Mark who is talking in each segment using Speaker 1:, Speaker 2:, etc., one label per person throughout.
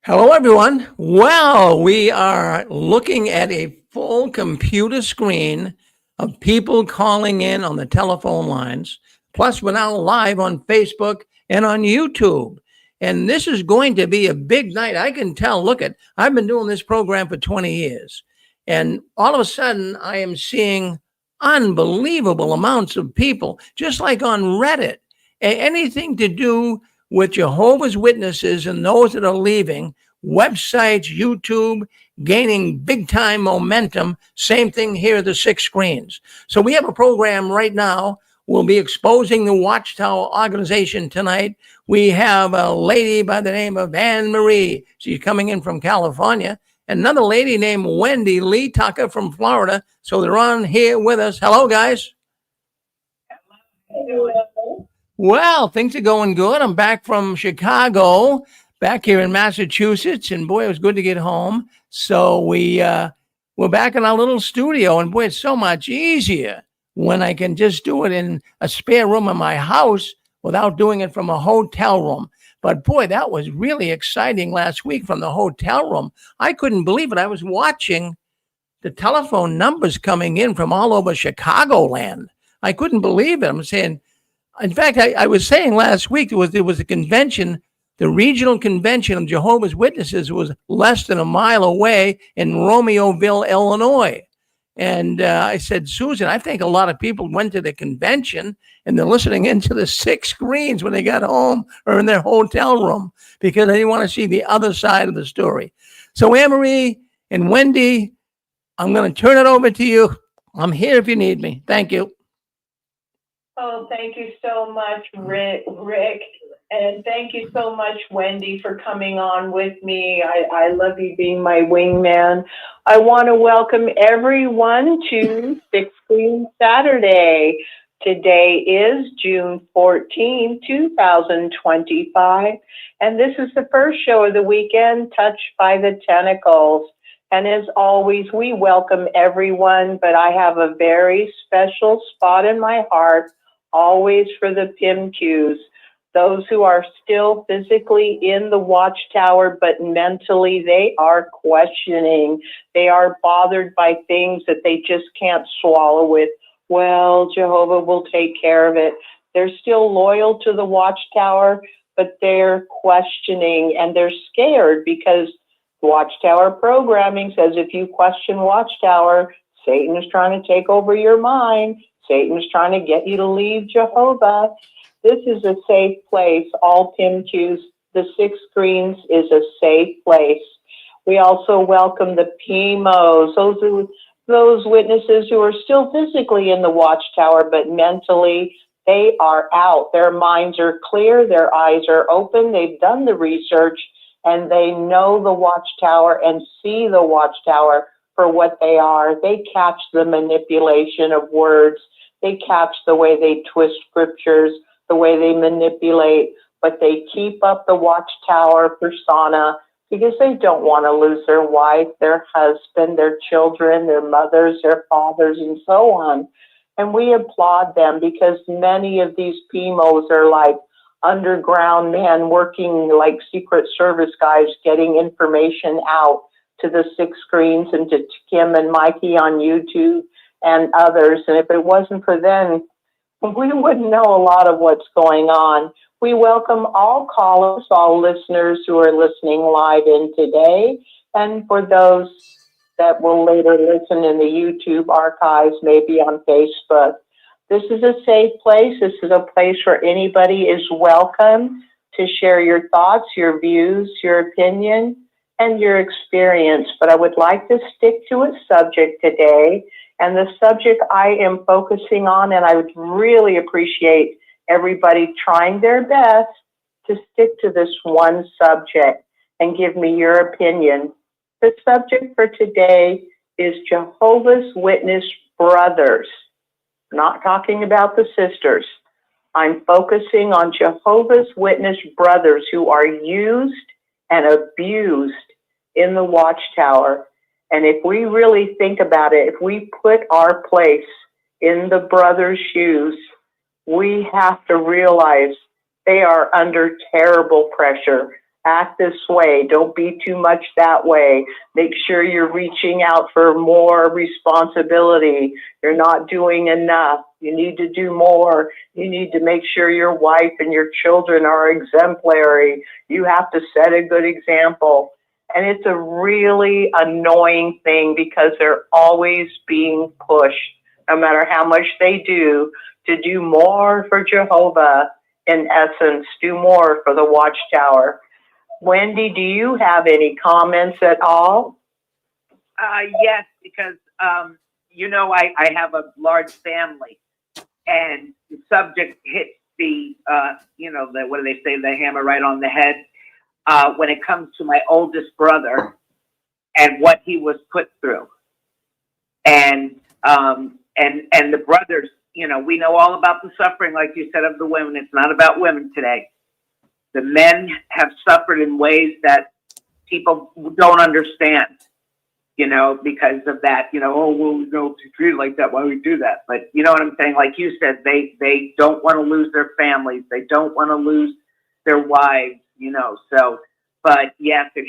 Speaker 1: Hello, everyone. Well, we are looking at a full computer screen of people calling in on the telephone lines. Plus, we're now live on Facebook and on YouTube. And this is going to be a big night. I can tell. Look at, I've been doing this program for 20 years. And all of a sudden, I am seeing unbelievable amounts of people, just like on Reddit. Anything to do with Jehovah's Witnesses and those that are leaving, websites, YouTube, gaining big time momentum. Same thing here, the six screens. So we have a program right now. We'll be exposing the Watchtower organization tonight. We have a lady by the name of Anne Marie. She's coming in from California. Another lady named Wendy Lee Tucker from Florida. So they're on here with us. Hello, guys.
Speaker 2: Hello.
Speaker 1: Well, things are going good. I'm back from Chicago, back here in Massachusetts, and boy, it was good to get home. So we're back in our little studio, and boy, it's so much easier when I can just do it in a spare room in my house without doing it from a hotel room. But boy, that was really exciting last week from the hotel room. I couldn't believe it. I was watching the telephone numbers coming in from all over Chicagoland. I couldn't believe it. I'm saying, in fact, I was saying last week there was a convention, the regional convention of Jehovah's Witnesses was less than a mile away in Romeoville, Illinois. And I said, Susan, I think a lot of people went to the convention and they're listening into the six screens when they got home or in their hotel room because they didn't want to see the other side of the story. So Anne-Marie and Wendy, I'm going to turn it over to you. I'm here if you need me. Thank you.
Speaker 2: Oh, thank you so much, Rick. And thank you so much, Wendy, for coming on with me. I love you being my wingman. I want to welcome everyone to Six Screen Saturday. Today is June 14, 2025, and this is the first show of the weekend, Touched by the Tentacles. And as always, we welcome everyone, but I have a very special spot in my heart, always for the PIMQs. Those who are still physically in the Watchtower, but mentally they are questioning. They are bothered by things that they just can't swallow with, well, Jehovah will take care of it. They're still loyal to the Watchtower, but they're questioning and they're scared because Watchtower programming says if you question Watchtower, Satan is trying to take over your mind. Satan is trying to get you to leave Jehovah. This is a safe place. All PIMQs, the six screens is a safe place. We also welcome the PIMOs, those witnesses who are still physically in the Watchtower, but mentally they are out. Their minds are clear, their eyes are open, they've done the research, and they know the Watchtower and see the Watchtower for what they are. They catch the manipulation of words. They catch the way they twist scriptures, the way they manipulate, but they keep up the Watchtower persona because they don't want to lose their wife, their husband, their children, their mothers, their fathers, and so on. And we applaud them because many of these PIMOs are like underground men working like Secret Service guys, getting information out to the six screens and to Kim and Mikey on YouTube and others. And if it wasn't for them, we wouldn't know a lot of what's going on. We welcome all callers, all listeners who are listening live in today, and for those that will later listen in the YouTube archives, maybe on Facebook. This is a safe place. This is a place where anybody is welcome to share your thoughts, your views, your opinion, and your experience. But I would like to stick to a subject today. And the subject I am focusing on, and I would really appreciate everybody trying their best to stick to this one subject and give me your opinion. The subject for today is Jehovah's Witness brothers. I'm not talking about the sisters. I'm focusing on Jehovah's Witness brothers who are used and abused in the Watchtower. And if we really think about it, if we put our place in the brothers' shoes, we have to realize they are under terrible pressure. Act this way. Don't be too much that way. Make sure you're reaching out for more responsibility. You're not doing enough. You need to do more. You need to make sure your wife and your children are exemplary. You have to set a good example. And it's a really annoying thing because they're always being pushed, no matter how much they do, to do more for Jehovah. In essence, do more for the Watchtower. Wendy, do you have any comments at all?
Speaker 3: Yes, because, you know, I have a large family, and the subject hits the, you know, the, what do they say, the hammer right on the head, when it comes to my oldest brother and what he was put through. And the brothers, you know, we know all about the suffering, like you said, of the women. It's not about women today. The men have suffered in ways that people don't understand, you know, because of that, you know, oh, well, we don't treat it like that. Why we do that? But you know what I'm saying? Like you said, they don't want to lose their families. They don't want to lose their wives, you know, so, but yes, it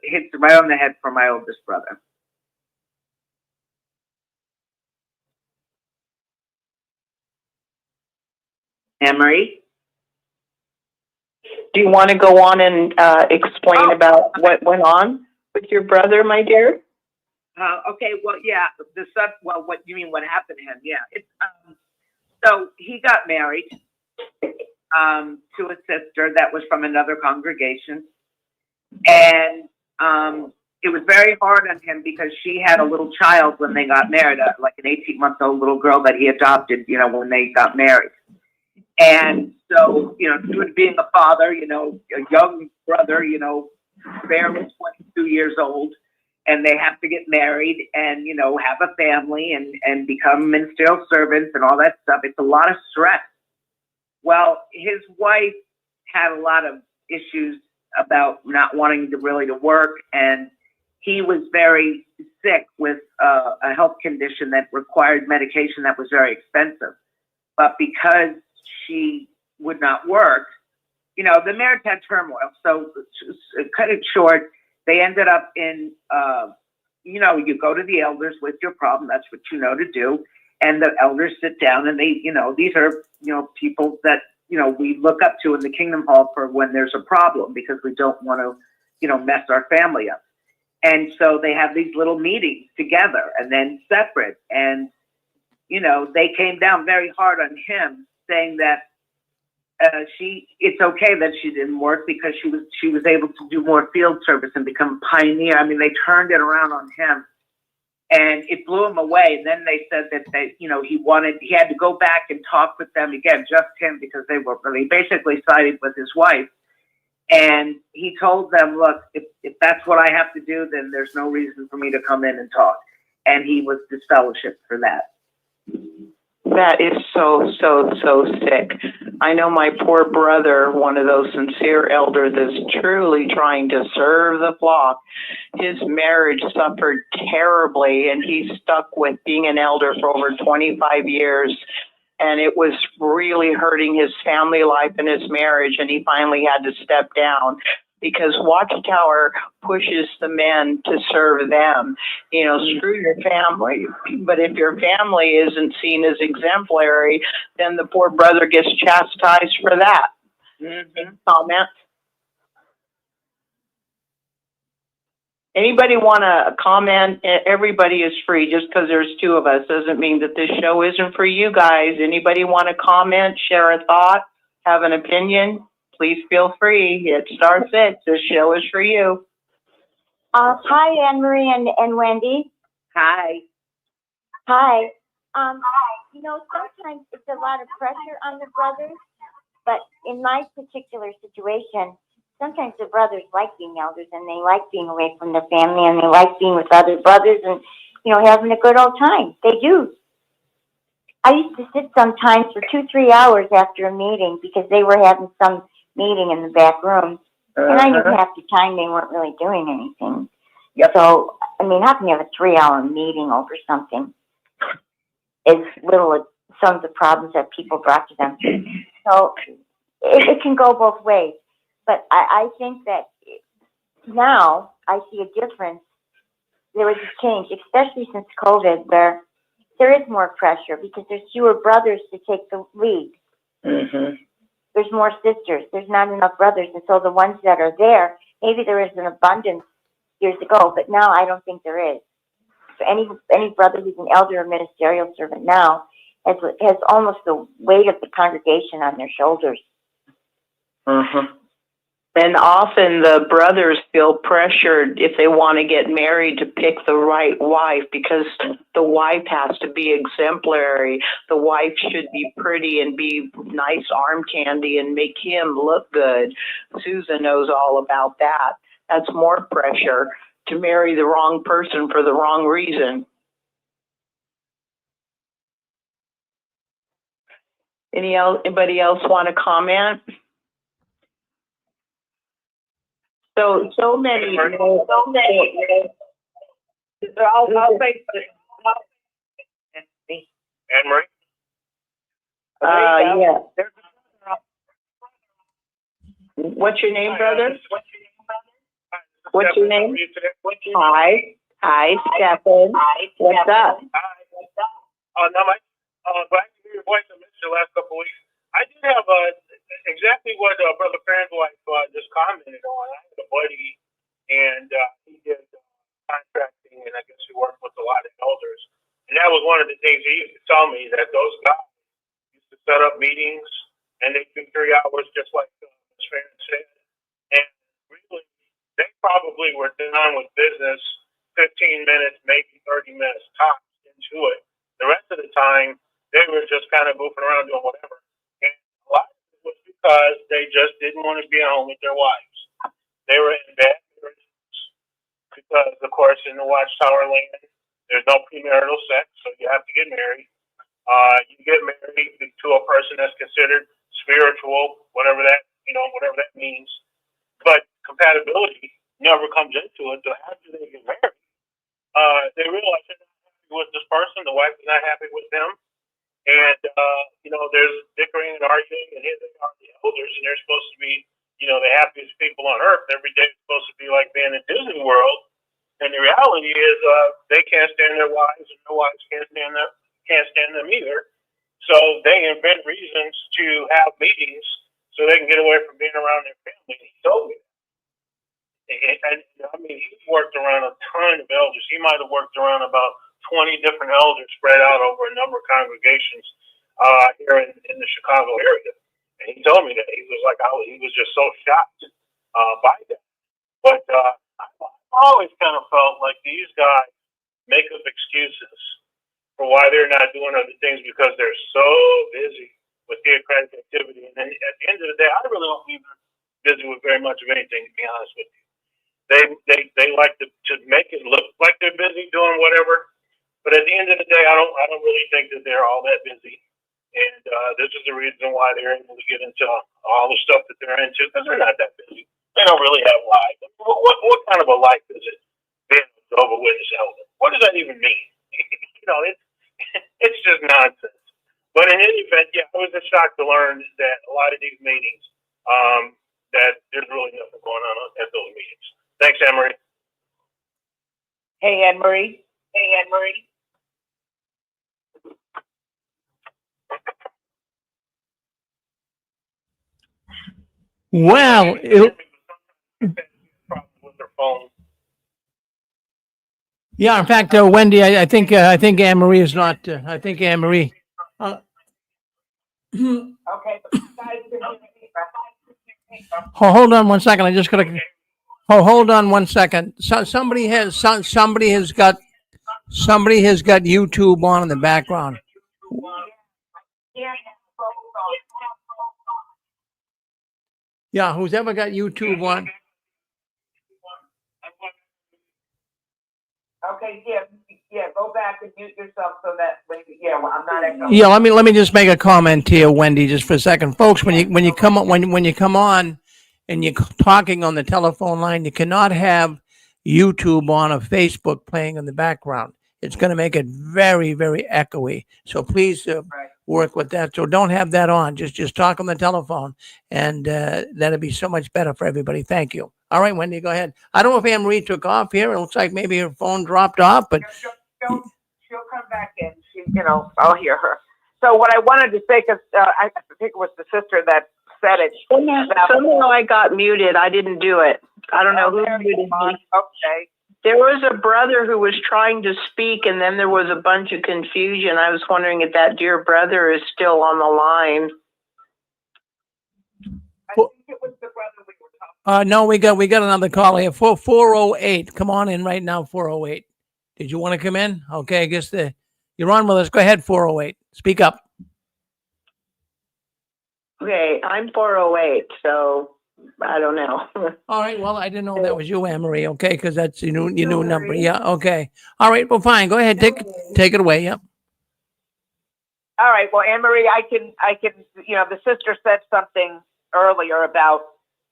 Speaker 3: hits right on the head for my oldest brother. Anne-Marie?
Speaker 2: Do you want to go on and explain about what went on with your brother, my dear?
Speaker 3: Okay, well, yeah, well, what you mean, what happened to him? Yeah, it's, so he got married to a sister that was from another congregation. And it was very hard on him because she had a little child when they got married, like an 18-month-old little girl that he adopted, you know, when they got married. And so, you know, being a father, you know, a young brother, you know, barely 22 years old, and they have to get married and, you know, have a family and become ministerial servants and all that stuff. It's a lot of stress. Well, his wife had a lot of issues about not wanting to really to work, and he was very sick with a health condition that required medication that was very expensive. But because she would not work, you know, the marriage had turmoil. So cut it short, they ended up in, you know, you go to the elders with your problem. That's what you know to do. And the elders sit down and they, you know, these are, you know, people that, you know, we look up to in the Kingdom Hall for when there's a problem because we don't want to, you know, mess our family up. And so they have these little meetings together and then separate. And, you know, they came down very hard on him, saying that it's okay that she didn't work because she was able to do more field service and become a pioneer. I mean, they turned it around on him, and it blew him away. And then they said that you know, he had to go back and talk with them again, just him, because they basically sided with his wife. And he told them, look, if that's what I have to do, then there's no reason for me to come in and talk. And he was disfellowshipped for that.
Speaker 2: That is so sick. I know my poor brother, one of those sincere elders that's truly trying to serve the flock. His marriage suffered terribly, and he's stuck with being an elder for over 25 years. And it was really hurting his family life and his marriage, and he finally had to step down because Watchtower pushes the men to serve them. You know, screw your family. But if your family isn't seen as exemplary, then the poor brother gets chastised for that. Mm-hmm. Comment? Anybody want to comment? Everybody is free. Just because there's two of us doesn't mean that this show isn't for you guys. Anybody want to comment, share a thought, have an opinion? Please feel free. It starts it. This show is for you.
Speaker 4: Hi, Anne-Marie and Wendy.
Speaker 3: Hi.
Speaker 4: Hi. You know, sometimes it's a lot of pressure on the brothers, but in my particular situation, sometimes the brothers like being elders and they like being away from their family and they like being with other brothers and, you know, having a good old time. They do. I used to sit sometimes for 2-3 hours after a meeting because they were having some meeting in the back room. And I knew half the time they weren't really doing anything. Yep. So, I mean, how can you have a 3-hour meeting over something as little as some of the problems that people brought to them? So it can go both ways. But I think that now I see a difference. There was a change, especially since COVID, where there is more pressure because there's fewer brothers to take the lead.
Speaker 2: Mm-hmm.
Speaker 4: There's more sisters. There's not enough brothers. And so the ones that are there, maybe there is an abundance years ago, but now I don't think there is. So any brother who's an elder or ministerial servant now has almost the weight of the congregation on their shoulders.
Speaker 2: Mm-hmm. And often the brothers feel pressured if they want to get married to pick the right wife because the wife has to be exemplary. The wife should be pretty and be nice arm candy and make him look good. Susan knows all about that. That's more pressure to marry the wrong person for the wrong reason. Anybody else want to comment? So many.
Speaker 3: I'll say. Anne-Marie?
Speaker 2: Yeah. What's your name, brother? What's your name? Hi, Stephen. What's up?
Speaker 5: Glad to hear your voice. I missed you the last couple of weeks. I did have exactly what Brother Farron's wife just commented on. I had a buddy, and he did contracting, and I guess he worked with a lot of elders. And that was one of the things he used to tell me, that those guys used to set up meetings, and they'd do 3 hours, just like Ms. Farron said. And really, they probably were done with business 15 minutes, maybe 30 minutes tops into it. The rest of the time, they were just kind of goofing around doing whatever. And a lot of it was because they just didn't want to be at home with their wives. They were in bad marriages because, of course, in the Watchtower land, there's no premarital sex, so you have to get married. You get married to a person that's considered spiritual, whatever that means. But compatibility never comes into it. So after they get married, they realize they're not happy with this person. The wife is not happy with them. And, there's dickering and arguing, and here they are, the elders, and they're supposed to be, the happiest people on earth. Every day is supposed to be like being in Disney World. And the reality is, they can't stand their wives, and their wives can't stand them either. So they invent reasons to have meetings so they can get away from being around their family. He told me that. And he worked around a ton of elders. He might have worked around about 20 different elders spread out over a number of congregations here in the Chicago area. And he told me that he was just so shocked by that. But I've always kind of felt like these guys make up excuses for why they're not doing other things because they're so busy with theocratic activity. And then at the end of the day, I really don't think they're busy with very much of anything, to be honest with you. They like to make it look like they're busy doing whatever, but at the end of the day, I don't really think that they're all that busy. And this is the reason why they're able to get into all the stuff that they're into, because they're not that busy. They don't really have lives. What kind of a life is it being a Jehovah's Witness elder? What does that even mean? It's just nonsense. But in any event, yeah, I was just shocked to learn that a lot of these meetings, that there's really nothing going on at those meetings. Thanks, Anne-Marie.
Speaker 3: Hey, Anne-Marie.
Speaker 1: Well, yeah. In fact, Wendy, I think Anne-Marie is not. I think Anne-Marie.
Speaker 3: Okay.
Speaker 1: Hold on one second. I just gotta. Hold on one second. Somebody has got YouTube on in the background. Yeah, who's ever got YouTube on?
Speaker 3: Okay, yeah, go back and mute yourself so that I'm not echoing.
Speaker 1: Yeah, let me just make a comment here, Wendy, just for a second, folks. When you come on and you're talking on the telephone line, you cannot have YouTube on or Facebook playing in the background. It's going to make it very, very echoey. So please work with that. So don't have that on. Just talk on the telephone, and that'd be so much better for everybody. Thank you. All right, Wendy, go ahead. I don't know if Anne Marie took off here. It looks like maybe her phone dropped off, but
Speaker 3: She'll come back in. She, I'll hear her. So what I wanted to say, because I think it was the sister that said it.
Speaker 2: Somehow I got muted. I didn't do it. I don't know who muted me.
Speaker 3: Okay.
Speaker 2: There was a brother who was trying to speak, and then there was a bunch of confusion. I was wondering if that dear brother is still on the line.
Speaker 3: I think it was the brother we were talking.
Speaker 1: no, we got another call here. 408. Come on in right now, 408. Did you want to come in? Okay, I guess you're on with us. Go ahead, 408. Speak up.
Speaker 2: Okay, I'm 408, so I don't know.
Speaker 1: All right. Well, I didn't know that was you, Anne Marie. Okay, because that's your new number. Yeah. Okay. All right. Well, fine. Go ahead. Take it away. Yep.
Speaker 3: All right. Well, Anne Marie, I can. The sister said something earlier about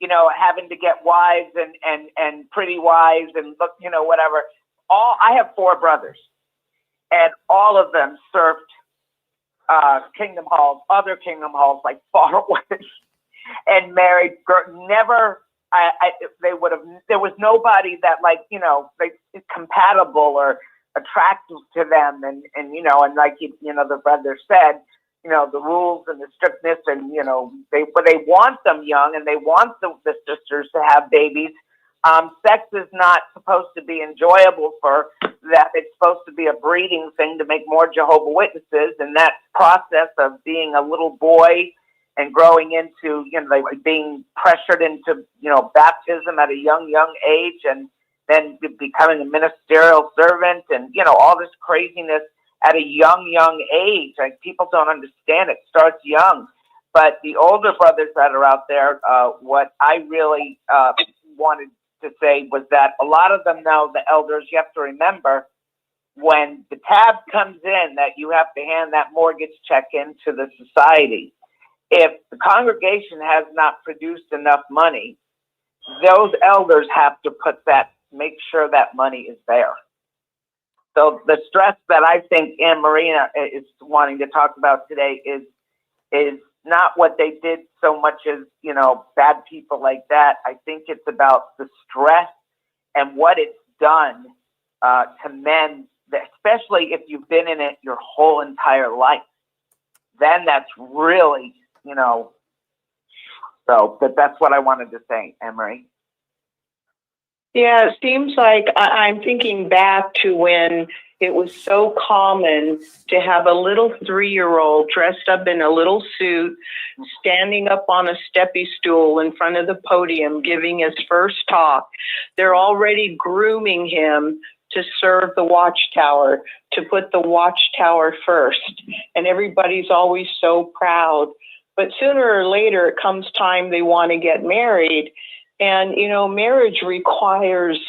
Speaker 3: having to get wives and pretty wives and look, whatever. I have 4 brothers, and all of them served kingdom halls, other kingdom halls, like far away, and married. Never. They would have. There was nobody that compatible or attractive to them, and like the brother said, the rules and the strictness, and they want them young, and they want the sisters to have babies. Sex is not supposed to be enjoyable for that. It's supposed to be a breeding thing to make more Jehovah's Witnesses, and that process of being a little boy and growing into, being pressured into, baptism at a young age, and then becoming a ministerial servant, and, all this craziness at a young age. Like, people don't understand it. Starts young. But the older brothers that are out there, what I really wanted to say was that a lot of them know, the elders, you have to remember, when the tab comes in that you have to hand that mortgage check into the society, if the congregation has not produced enough money, those elders have to make sure that money is there. So the stress that I think Anne Marina is wanting to talk about today is not what they did so much as, bad people like that. I think it's about the stress and what it's done to men, especially if you've been in it your whole entire life. Then that's really, but that's what I wanted to say, Anne-Marie.
Speaker 2: Yeah, it seems like I'm thinking back to when it was so common to have a little 3-year-old dressed up in a little suit, standing up on a steppy stool in front of the podium, giving his first talk. They're already grooming him to serve the Watchtower, to put the Watchtower first. And everybody's always so proud. But sooner or later, it comes time they want to get married. And, marriage requires,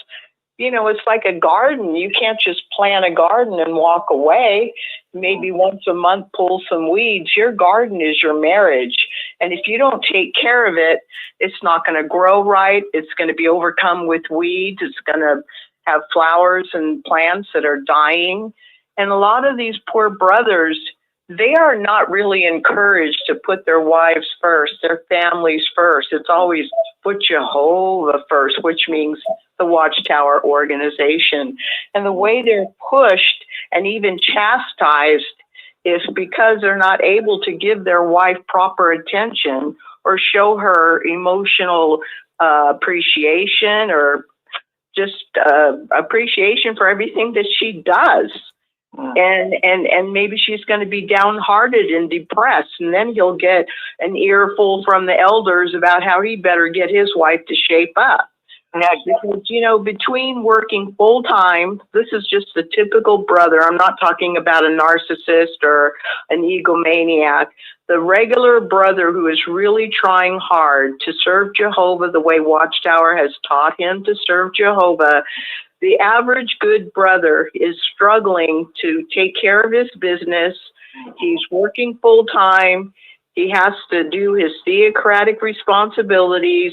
Speaker 2: it's like a garden. You can't just plant a garden and walk away. Maybe once a month, pull some weeds. Your garden is your marriage. And if you don't take care of it, it's not going to grow right. It's going to be overcome with weeds. It's going to have flowers and plants that are dying. And a lot of these poor brothers, they are not really encouraged to put their wives first, their families first. It's always put Jehovah first, which means the Watchtower organization. And the way they're pushed and even chastised is because they're not able to give their wife proper attention or show her emotional appreciation or just appreciation for everything that she does. And maybe she's going to be downhearted and depressed, and then he'll get an earful from the elders about how he better get his wife to shape up. Because, between working full time, this is just the typical brother. I'm not talking about a narcissist or an egomaniac. The regular brother who is really trying hard to serve Jehovah the way Watchtower has taught him to serve Jehovah. The average good brother is struggling to take care of his business. He's working full time. He has to do his theocratic responsibilities.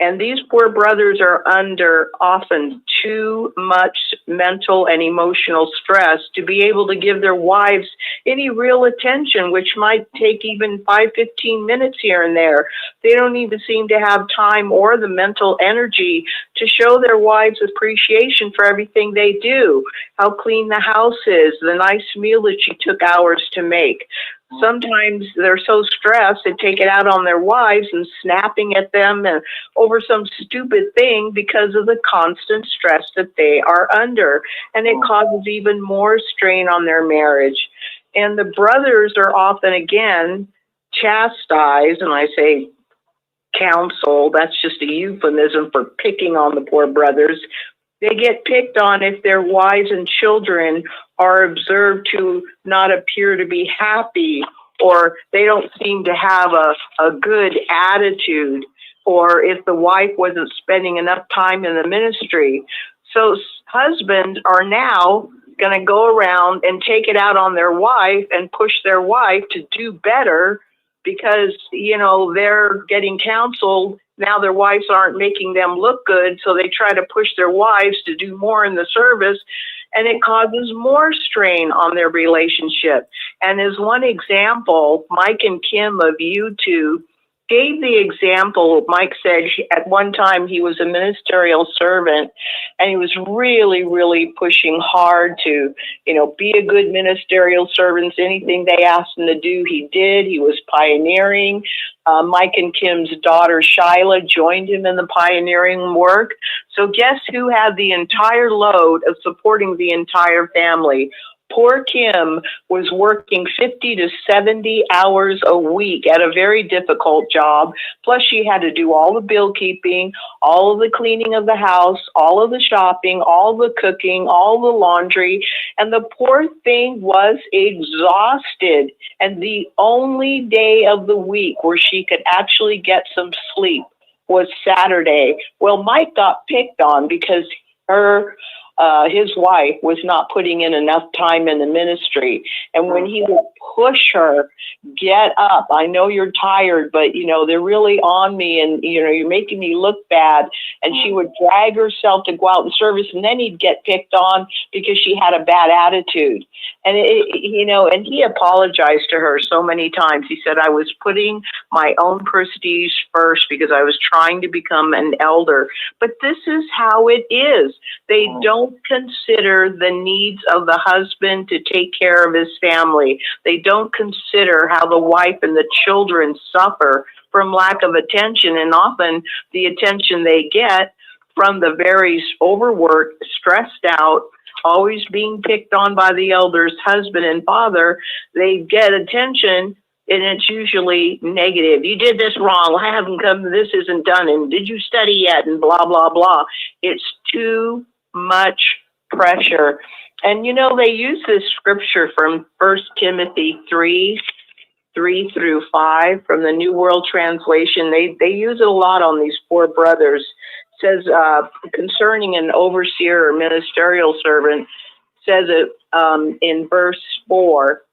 Speaker 2: And these poor brothers are under often too much mental and emotional stress to be able to give their wives any real attention, which might take even 5-15 minutes here and there. They don't even seem to have time or the mental energy to show their wives appreciation for everything they do, how clean the house is, the nice meal that she took hours to make. Sometimes they're so stressed they take it out on their wives and snapping at them and over some stupid thing because of the constant stress that they are under. And it causes even more strain on their marriage. And the brothers are often, again, chastised, and I say counsel, that's just a euphemism for picking on the poor brothers. They get picked on if their wives and children are observed to not appear to be happy, or they don't seem to have a good attitude, or if the wife wasn't spending enough time in the ministry. So husbands are now going to go around and take it out on their wife and push their wife to do better because, you know, they're getting counseled. Now their wives aren't making them look good, so they try to push their wives to do more in the service, and it causes more strain on their relationship. And as one example, Mike and Kim of YouTube gave the example. Mike said at one time he was a ministerial servant, and he was really, really pushing hard to, you know, be a good ministerial servant. Anything they asked him to do, he did. He was pioneering. Mike and Kim's daughter, Shyla, joined him in the pioneering work. So guess who had the entire load of supporting the entire family? Poor Kim was working 50 to 70 hours a week at a very difficult job. Plus, she had to do all the bill keeping, all of the cleaning of the house, all of the shopping, all the cooking, all the laundry. And the poor thing was exhausted. And the only day of the week where she could actually get some sleep was Saturday. Well, Mike got picked on because his wife was not putting in enough time in the ministry. And when he would push her, get up, I know you're tired, but, you know, they're really on me and, you know, you're making me look bad. And she would drag herself to go out in service, and then he'd get picked on because she had a bad attitude. And, you know, and he apologized to her so many times. He said, I was putting my own prestige first because I was trying to become an elder. But this is how it is. They don't consider the needs of the husband to take care of his family. They don't consider how the wife and the children suffer from lack of attention, and often the attention they get from the very overworked, stressed out, always being picked on by the elders, husband and father. They get attention, and it's usually negative. You did this wrong. I haven't come. This isn't done. And did you study yet? And blah, blah, blah. It's too much pressure. And, you know, they use this scripture from 1 Timothy 3:3-5 from the New World Translation. They use it a lot on these poor brothers. It says concerning an overseer or ministerial servant, says it in verse 4,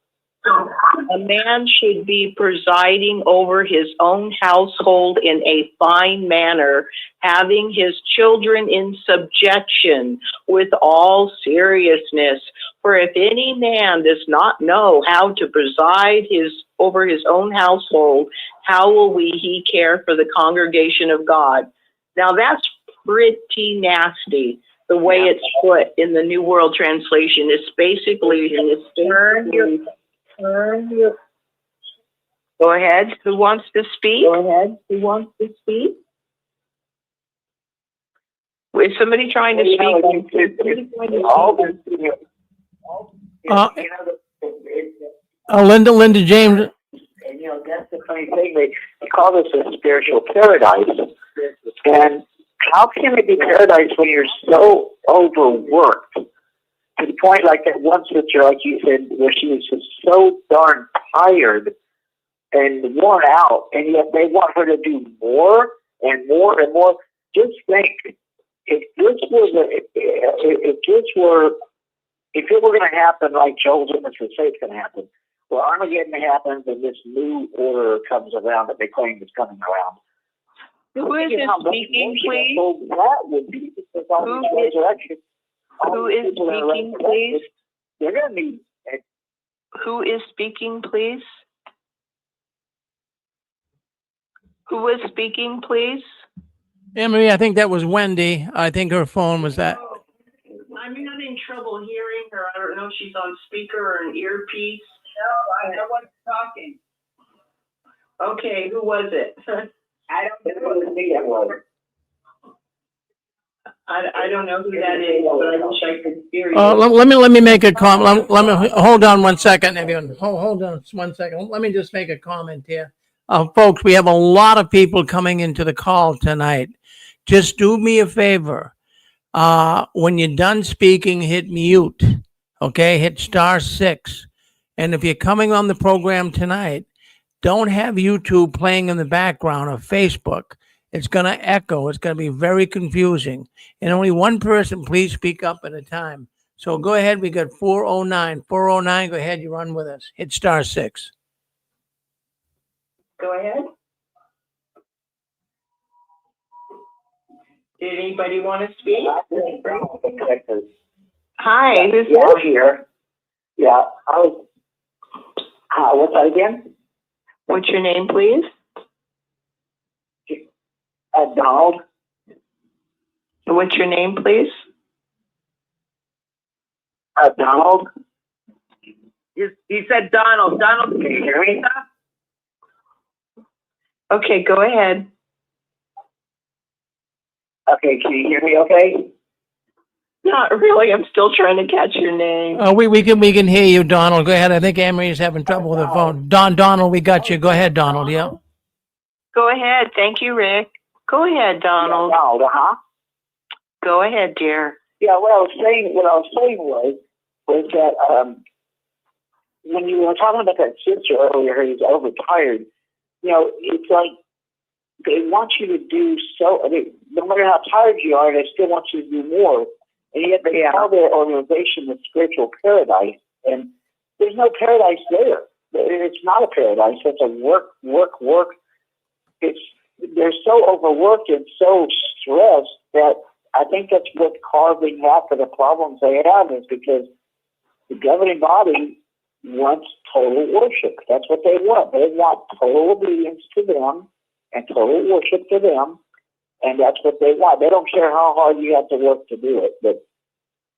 Speaker 2: a man should be presiding over his own household in a fine manner, having his children in subjection with all seriousness. For if any man does not know how to preside over his own household, how will he care for the congregation of God? Now that's pretty nasty, the way it's put in the New World Translation. It's basically Go ahead. Who wants to speak? Is somebody trying to speak?
Speaker 1: Linda James.
Speaker 6: And, you know, that's the funny thing. They call this a spiritual paradise. And how can it be paradise when you're so overworked? To the point like that one sister, like you said, where she was just so darn tired and worn out, and yet they want her to do more and more and more. Just think, if it were going to happen like Joel's witnesses say it's going to happen, well, Armageddon happens and this new order comes around that they claim is coming around.
Speaker 3: Who is this speaking, please?
Speaker 6: That would be because all
Speaker 3: Who
Speaker 6: these resurrection.
Speaker 3: Who is speaking, please?
Speaker 6: They're going to be.
Speaker 3: Who is speaking, please? Who is speaking, please?
Speaker 1: Emery, I think that was Wendy. I think her phone was that.
Speaker 2: I'm having trouble hearing her. I don't know if she's on speaker or an earpiece.
Speaker 3: No, I wasn't talking.
Speaker 2: Okay, who was it?
Speaker 3: I don't know.
Speaker 2: I don't know who that is, but I wish I could hear you.
Speaker 1: Let me make a comment. Let me hold on one second, everyone. Hold on 1 second. Let me just make a comment here. Folks, we have a lot of people coming into the call tonight. Just do me a favor. When you're done speaking, hit mute. Okay, hit *6. And if you're coming on the program tonight, don't have YouTube playing in the background or Facebook. It's going to echo. It's going to be very confusing. And only one person, please speak up at a time. So go ahead. We got 409. 409, go ahead. You're on with us. Hit *6.
Speaker 2: Go ahead. Did anybody want to speak? Hi, who's
Speaker 6: Yeah,
Speaker 2: this?
Speaker 6: I'm here. Yeah, I was. What's that again?
Speaker 2: What's your name, please?
Speaker 6: Donald.
Speaker 2: What's your name, please?
Speaker 6: Donald.
Speaker 3: He said Donald. Donald, can you hear me?
Speaker 2: Okay, go ahead.
Speaker 6: Okay, can you hear me okay?
Speaker 2: Not really. I'm still trying to catch your name.
Speaker 1: We can hear you, Donald. Go ahead. I think Emery's having trouble with her phone. Donald, we got you. Go ahead, Donald. Yeah.
Speaker 2: Go ahead. Thank you, Rick. Go ahead, Donald.
Speaker 6: Yeah, Donald,
Speaker 2: Go ahead, dear.
Speaker 6: Yeah, what I was saying was that when you were talking about that sister earlier who's overtired, it's like they want you to do so. I mean, no matter how tired you are, they still want you to do more. And yet they call their organization the spiritual paradise, and there's no paradise there. It's not a paradise. It's a work. They're so overworked and so stressed that I think that's what's causing half of the problems they have, is because the governing body wants total worship. That's what they want. They want total obedience to them and total worship to them, and that's what they want. They don't care how hard you have to work to do it. But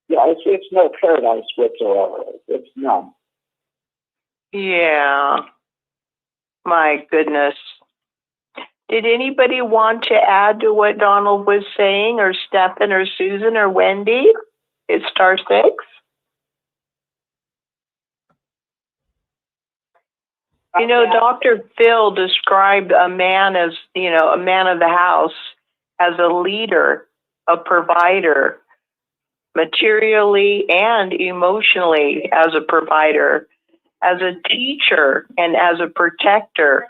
Speaker 6: yeah, it's no paradise whatsoever. It's none.
Speaker 2: Yeah. My goodness. Did anybody want to add to what Donald was saying, or Stephen or Susan or Wendy? It's *6. Dr. Phil described a man as, a man of the house, as a leader, a provider, materially and emotionally as a provider, as a teacher, and as a protector.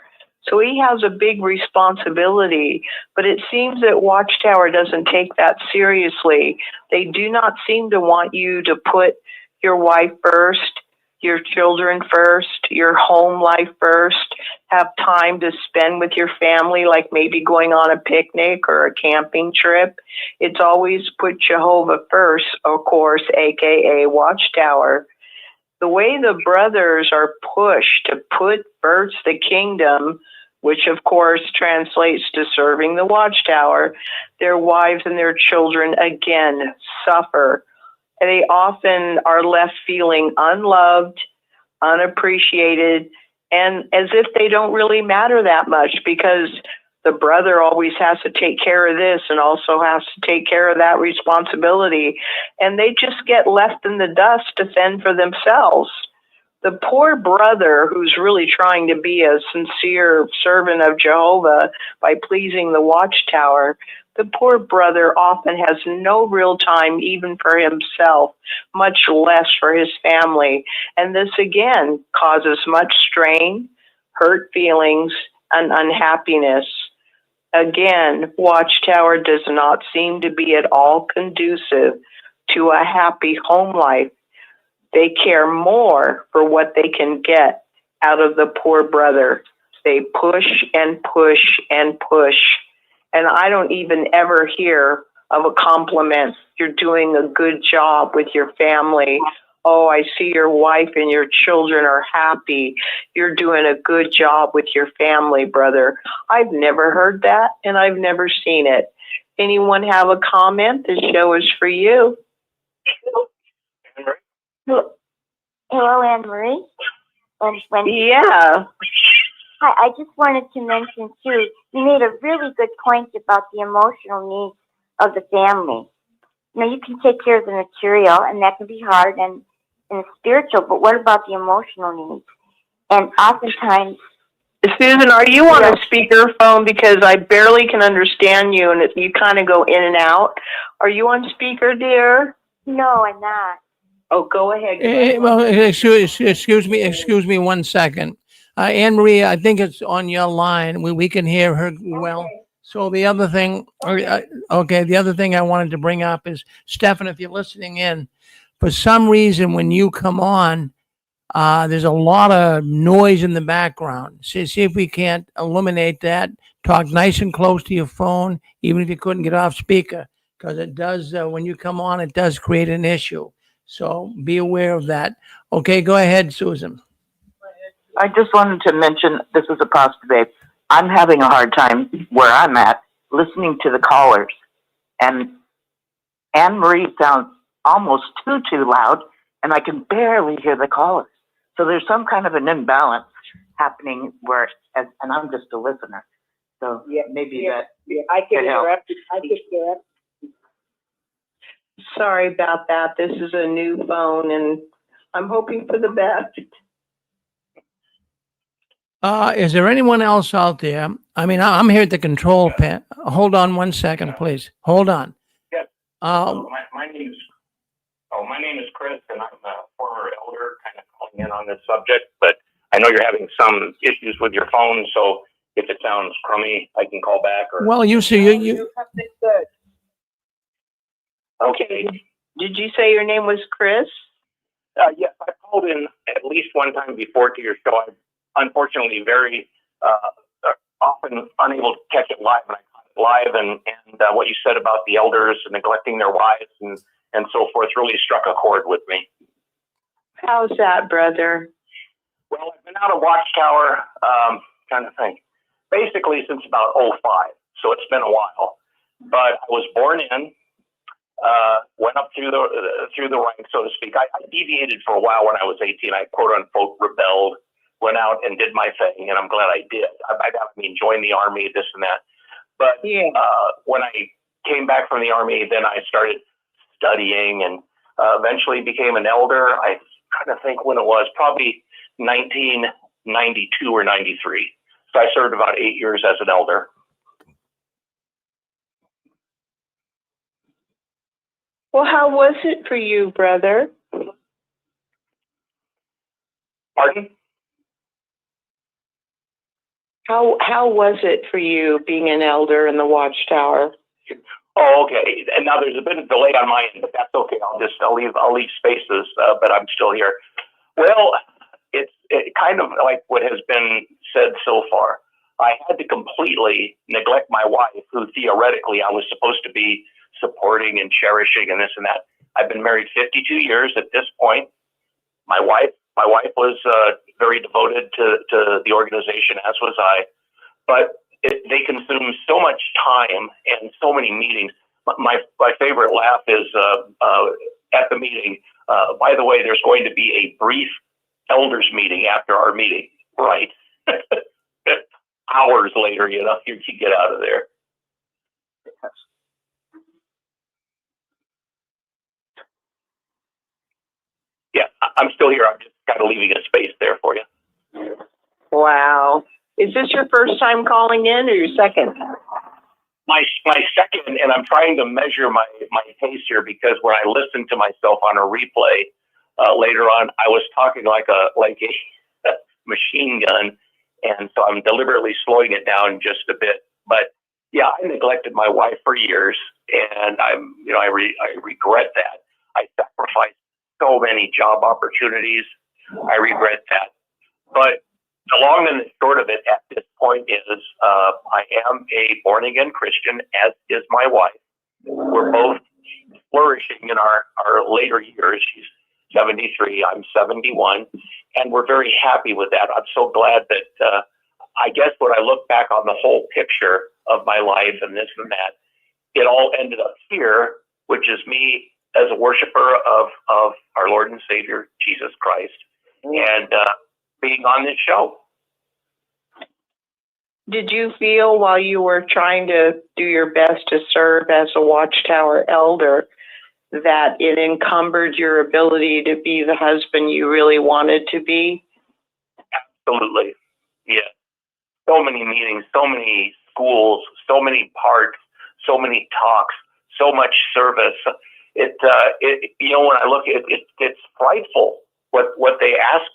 Speaker 2: So he has a big responsibility, but it seems that Watchtower doesn't take that seriously. They do not seem to want you to put your wife first, your children first, your home life first, have time to spend with your family, like maybe going on a picnic or a camping trip. It's always put Jehovah first, of course, aka Watchtower. The way the brothers are pushed to put first the kingdom, which of course translates to serving the Watchtower, their wives and their children again suffer. They often are left feeling unloved, unappreciated, and as if they don't really matter that much, because the brother always has to take care of this and also has to take care of that responsibility. And they just get left in the dust to fend for themselves. The poor brother who's really trying to be a sincere servant of Jehovah by pleasing the Watchtower, the poor brother often has no real time even for himself, much less for his family. And this again causes much strain, hurt feelings, and unhappiness. Again, Watchtower does not seem to be at all conducive to a happy home life. They care more for what they can get out of the poor brother. They push and push and push. And I don't even ever hear of a compliment. You're doing a good job with your family. Oh, I see your wife and your children are happy. You're doing a good job with your family, brother. I've never heard that, and I've never seen it. Anyone have a comment? The show is for you.
Speaker 4: Hello, Anne Marie. And Wendy.
Speaker 2: Yeah.
Speaker 4: Hi, I just wanted to mention too, you made a really good point about the emotional needs of the family. You know, you can take care of the material, and that can be hard and spiritual, but what about the emotional needs? And oftentimes,
Speaker 2: Susan, are you on a speakerphone? Because I barely can understand you, and you kind of go in and out. Are you on speaker, dear?
Speaker 4: no, I'm not.
Speaker 2: Oh, go ahead.
Speaker 1: Well, excuse me 1 second. Anne Marie, I think it's on your line. We can hear her well. So the other thing, the other thing I wanted to bring up is, Stefan, if you're listening in, for some reason when you come on, there's a lot of noise in the background. See if we can't eliminate that. Talk nice and close to your phone, even if you couldn't get off speaker, because it does, when you come on, it does create an issue. So be aware of that. Okay, go ahead, Susan.
Speaker 7: I just wanted to mention, this is a positive babe. I'm having a hard time where I'm at listening to the callers. And Anne Marie sounds almost too loud, and I can barely hear the callers. So there's some kind of an imbalance happening where, and I'm just a listener. So maybe that
Speaker 2: I
Speaker 7: could help.
Speaker 2: Sorry about that. This is a new phone, and I'm hoping for the best.
Speaker 1: Is there anyone else out there? I mean, I'm here at the control panel. Hold on 1 second, please. Hold on.
Speaker 8: Yes.
Speaker 1: Uh,
Speaker 8: My name is Chris, and I'm a former elder, kind of calling in on this subject. But I know you're having some issues with your phone, so if it sounds crummy, I can call back. Or
Speaker 1: well, you see, you
Speaker 2: Something good. Okay. Did you say your name was Chris?
Speaker 8: Yes, I called in at least one time before to your show. I'm unfortunately very often unable to catch it live, and I caught it live. And what you said about the elders and neglecting their wives and so forth really struck a chord with me.
Speaker 2: How's that, brother?
Speaker 8: Well, I've been out of Watchtower, trying to think, basically since about 2005. So it's been a while. But I was born in, went up through the ranks, so to speak. I deviated for a while when I was 18. I quote unquote rebelled, went out and did my thing, and I'm glad I did. I joined the army, this and that. But when I came back from the army, then I started studying and eventually became an elder. I kind of think when it was, probably 1992 or 93. So I served about 8 years as an elder.
Speaker 2: Well, how was it for you, brother?
Speaker 8: Pardon?
Speaker 2: How was it for you being an elder in the Watchtower?
Speaker 8: Oh, okay. And now there's a bit of delay on my end, but that's okay. I'll leave spaces, but I'm still here. Well, it's kind of like what has been said so far. I had to completely neglect my wife, who theoretically I was supposed to be supporting and cherishing and this and that. I've been married 52 years at this point. My wife was very devoted to the organization, as was I. But they consume so much time and so many meetings. My favorite laugh is at the meeting. By the way, there's going to be a brief elders meeting after our meeting, right? Hours later, you get out of there. Yeah, I'm still here. I'm just kind of leaving a space there for you.
Speaker 2: Wow. Is this your first time calling in or your second?
Speaker 8: My second, and I'm trying to measure my pace here, because when I listened to myself on a replay later on, I was talking like a machine gun, and so I'm deliberately slowing it down just a bit. But yeah, I neglected my wife for years, and I regret that. I sacrificed so many job opportunities. I regret that. But The long and the short of it at this point is I am a born-again Christian, as is my wife. We're both flourishing in our later years. She's 73, I'm 71, and we're very happy with that. I'm so glad that I guess when I look back on the whole picture of my life and this and that, it all ended up here, which is me as a worshiper of our Lord and Savior, Jesus Christ, and being on this show.
Speaker 2: Did you feel while you were trying to do your best to serve as a Watchtower elder that it encumbered your ability to be the husband you really wanted to be?
Speaker 8: Absolutely. Yeah. So many meetings, so many schools, so many parks, so many talks, so much service. It you know, when I look at it, it's frightful what they ask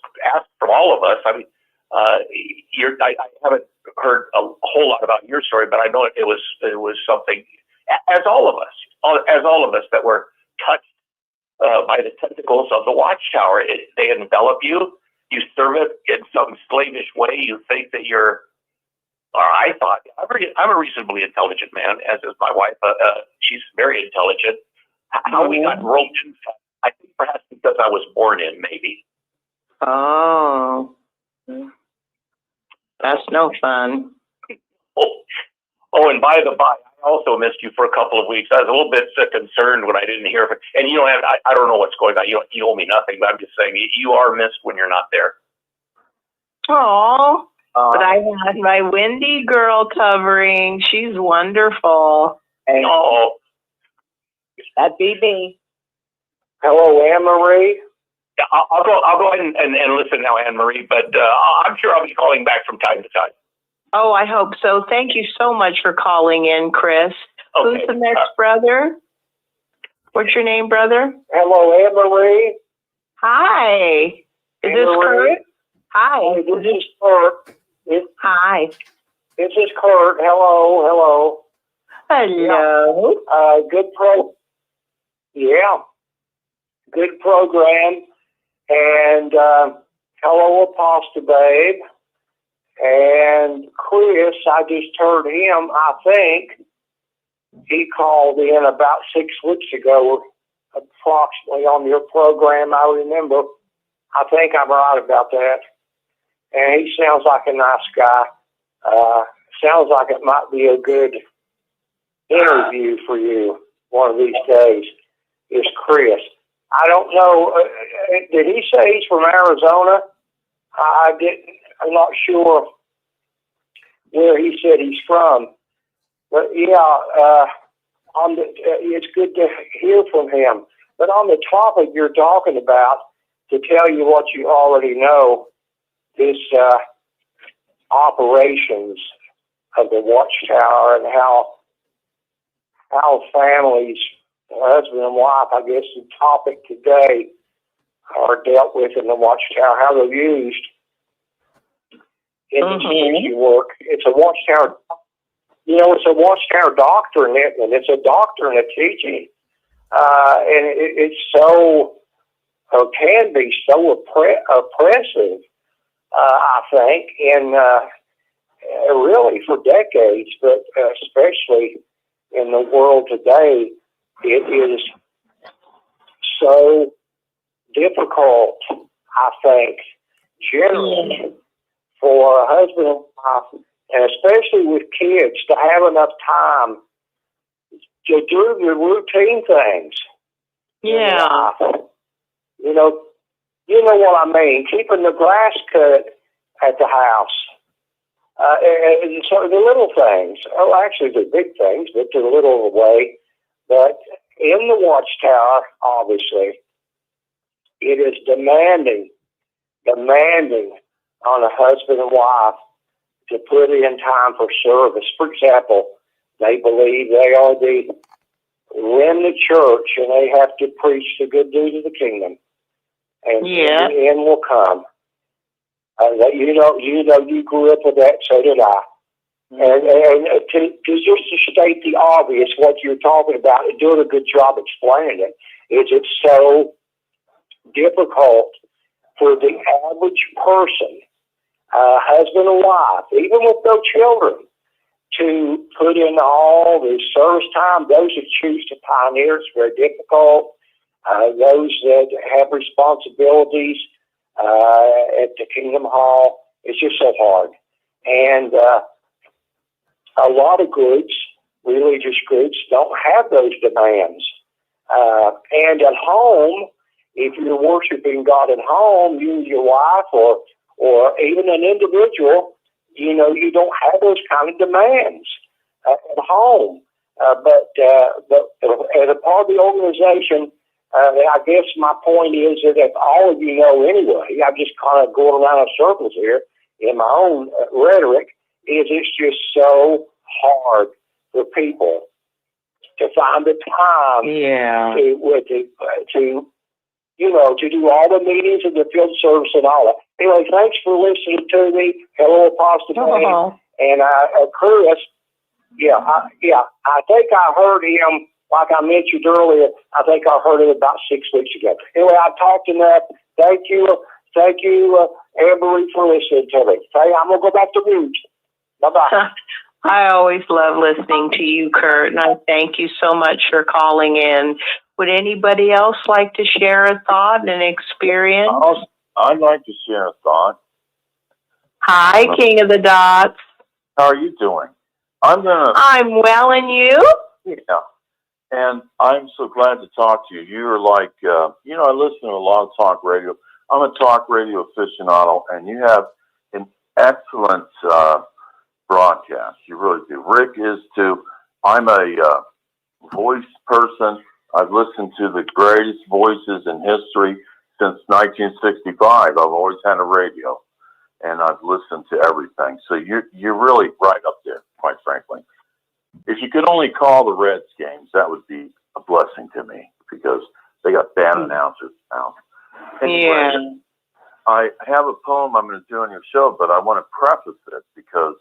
Speaker 8: from all of us. I mean, I haven't heard a whole lot about your story, but I know it was something, as all of us that were touched by the tentacles of the Watchtower. They envelop you. You serve it in some slavish way. You think that you're, or I thought, I'm a reasonably intelligent man, as is my wife. She's very intelligent. How we got roped in, I think perhaps because I was born in, maybe.
Speaker 2: Oh, that's no fun.
Speaker 8: Oh, and by the by, I also missed you for a couple of weeks. I was a little bit concerned when I didn't hear from you. And you don't have, I don't know what's going on. You owe me nothing, but I'm just saying you are missed when you're not there.
Speaker 2: Oh, but I had my Wendy girl covering. She's wonderful.
Speaker 8: Oh,
Speaker 7: That'd be me.
Speaker 6: Hello, Anne-Marie.
Speaker 8: yeah, I'll go ahead and listen now, Anne-Marie, but I'm sure I'll be calling back from time to time.
Speaker 2: Oh, I hope so. Thank you so much for calling in, Chris.
Speaker 8: Okay.
Speaker 2: Who's the next brother? What's your name, brother?
Speaker 6: Hello, Anne-Marie.
Speaker 2: Hi. Is this
Speaker 6: Anne-Marie?
Speaker 2: Kurt? Hi.
Speaker 6: Hey, this is Kurt.
Speaker 2: Hi.
Speaker 6: This is Kurt. Hello.
Speaker 2: Hello.
Speaker 6: Good program. And hello, Apostle Babe. And Chris, I just heard him, I think he called in about 6 weeks ago, approximately, on your program, I remember. I think I'm right about that. And he sounds like a nice guy. Sounds like it might be a good interview for you one of these days, is Chris. I don't know, did he say he's from Arizona? I'm not sure where he said he's from. But yeah, it's good to hear from him. But on the topic you're talking about, to tell you what you already know, this operations of the Watchtower and how families, husband and wife, I guess the topic today, are dealt with in the Watchtower, how they're used in the Christian work. It's a Watchtower, it's a Watchtower doctrine, and it's a doctrine of teaching. And it's so, or can be so oppressive, I think, in really for decades, but especially in the world today, it is so difficult, I think, generally, for a husband and wife, and especially with kids, to have enough time to do the routine things.
Speaker 2: Yeah.
Speaker 6: You know what I mean. Keeping the grass cut at the house. And so the little things. Oh, actually, the big things, but to the little way. But in the Watchtower, obviously, it is demanding on a husband and wife to put in time for service. For example, they believe they are the remnant church, and they have to preach the good news of the kingdom, and the end will come. You grew up with that, so did I. And to just to state the obvious, what you're talking about, and doing a good job explaining it, is it's so difficult for the average person husband and wife, even with no children, to put in all the service time. Those who choose to pioneer, it's very difficult. Those that have responsibilities at the Kingdom Hall, it's just so hard. And a lot of groups, religious groups, don't have those demands. And at home, if you're worshiping God at home, you and your wife, or even an individual, you know, you don't have those kind of demands at home. But as a part of the organization, I guess my point is that if all of you know anyway, I'm just kind of going around in circles here in my own rhetoric, is it's just so hard for people to find the time to you know, to do all the meetings and the field service and all that. Anyway, thanks for listening to me. Hello, Apostle Dan. And Chris, I think I heard him, like I mentioned earlier, I think I heard him about 6 weeks ago. Anyway, I talked enough. Thank you, Amber, for listening to me. Okay, I'm going to go back to mute. Bye-bye.
Speaker 9: I always love listening to you, Kurt, and I thank you so much for calling in. Would anybody else like to share a thought and an experience?
Speaker 10: I'd like to share a thought.
Speaker 9: Hi, King of the Dots.
Speaker 10: How are you doing?
Speaker 9: I'm well, and you?
Speaker 10: Yeah. And I'm so glad to talk to you. You're like, I listen to a lot of talk radio. I'm a talk radio aficionado, and you have an excellent broadcast. You really do. Rick is too. I'm a voice person. I've listened to the greatest voices in history since 1965. I've always had a radio, and I've listened to everything. So you're really right up there, quite frankly. If you could only call the Reds games, that would be a blessing to me, because they got bad announcers now. Anyway,
Speaker 9: Yeah.
Speaker 10: I have a poem I'm going to do on your show, but I want to preface it because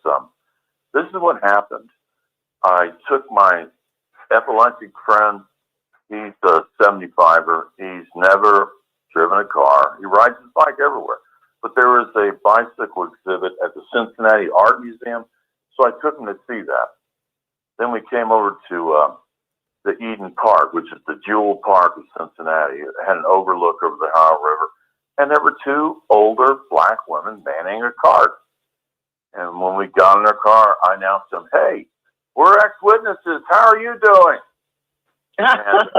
Speaker 10: this is what happened. I took my epileptic friend. He's a 75er. He's never driven a car. He rides his bike everywhere. But there was a bicycle exhibit at the Cincinnati Art Museum, so I took him to see that. Then we came over to the Eden Park, which is the Jewel Park of Cincinnati. It had an overlook over the Ohio River. And there were two older black women manning a cart. And when we got in their car, I announced to them, "Hey, we're ex-witnesses. How are you doing?" And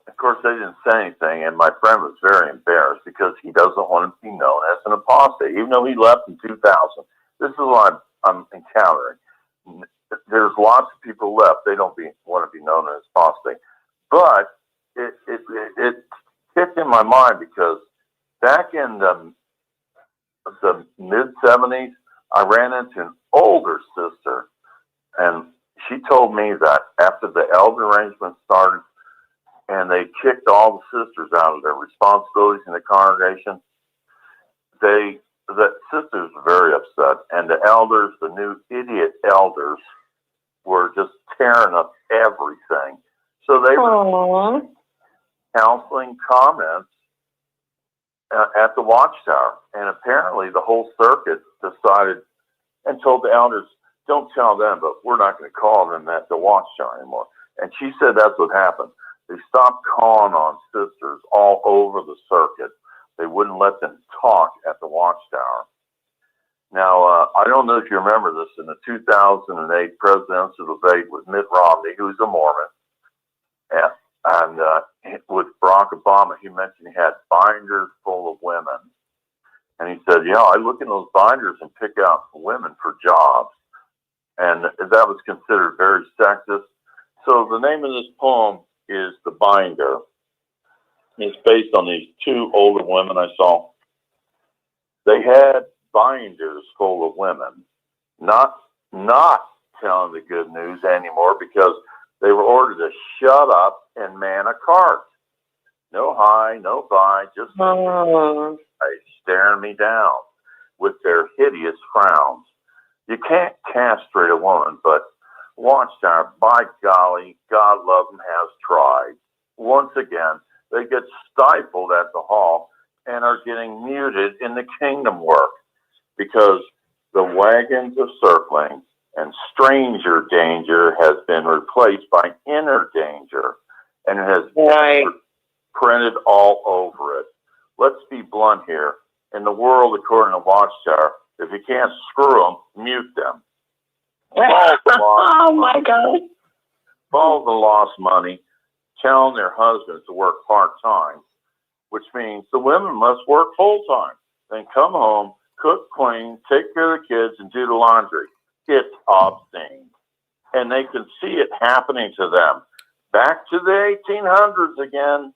Speaker 10: of course, they didn't say anything. And my friend was very embarrassed because he doesn't want to be known as an apostate, even though he left in 2000. This is what I'm encountering. There's lots of people left. They don't want to be known as apostate. But it kicked in my mind because back in the mid-'70s, I ran into an older sister, and she told me that after the elder arrangement started and they kicked all the sisters out of their responsibilities in the congregation, the sisters were very upset, and the elders, the new idiot elders, were just tearing up everything. So they were counseling comments at the Watchtower, and apparently the whole circuit decided and told the elders, "Don't tell them, but we're not going to call them at the Watchtower anymore." And she said that's what happened. They stopped calling on sisters all over the circuit. They wouldn't let them talk at the Watchtower. Now, I don't know if you remember this, in the 2008 presidential debate with Mitt Romney, who's a Mormon, and with Barack Obama, he mentioned he had binders full of women. And he said, "Yeah, I look in those binders and pick out women for jobs." And that was considered very sexist. So the name of this poem is The Binder. It's based on these two older women I saw. They had binders full of women, not telling the good news anymore because they were ordered to shut up and man a cart. No hi, no bye, just staring me down with their hideous frowns. You can't castrate a woman, but Watchtower, by golly, God love them, has tried. Once again, they get stifled at the hall and are getting muted in the kingdom work. because the wagons of circling and stranger danger has been replaced by inner danger, and it has been printed all over it. Let's be blunt here. In the world, according to Watchtower, if you can't screw them, mute them.
Speaker 9: Oh my God.
Speaker 10: All the lost money, telling their husbands to work part-time, which means the women must work full-time, then come home, cook, clean, take care of the kids, and do the laundry. It's obscene. And they can see it happening to them. Back to the 1800s again.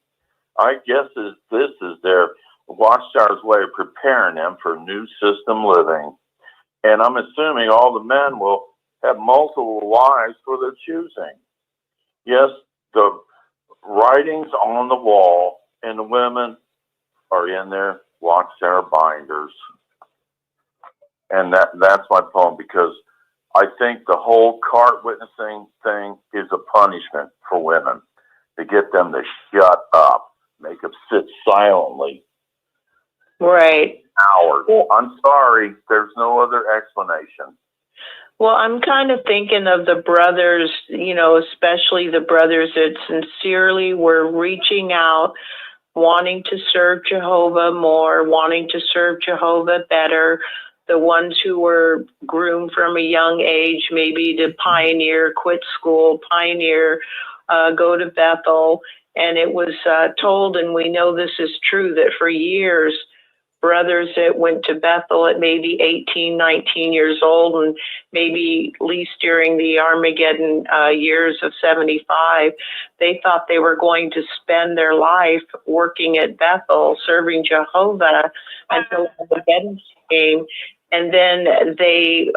Speaker 10: I guess this is their Watchtower's way of preparing them for new system living. And I'm assuming all the men will have multiple wives for their choosing. Yes, the writings on the wall and the women are in their Watchtower binders. And that's my poem, because I think the whole cart witnessing thing is a punishment for women, to get them to shut up, make them sit silently.
Speaker 9: Right.
Speaker 10: Hours. I'm sorry, there's no other explanation.
Speaker 9: Well, I'm kind of thinking of the brothers, you know, especially the brothers that sincerely were reaching out, wanting to serve Jehovah more, wanting to serve Jehovah better, the ones who were groomed from a young age, maybe to pioneer, quit school, pioneer, go to Bethel. And it was told, and we know this is true, that for years, brothers that went to Bethel at maybe 18, 19 years old, and maybe at least during the Armageddon years of 75, they thought they were going to spend their life working at Bethel, serving Jehovah until Armageddon came. And then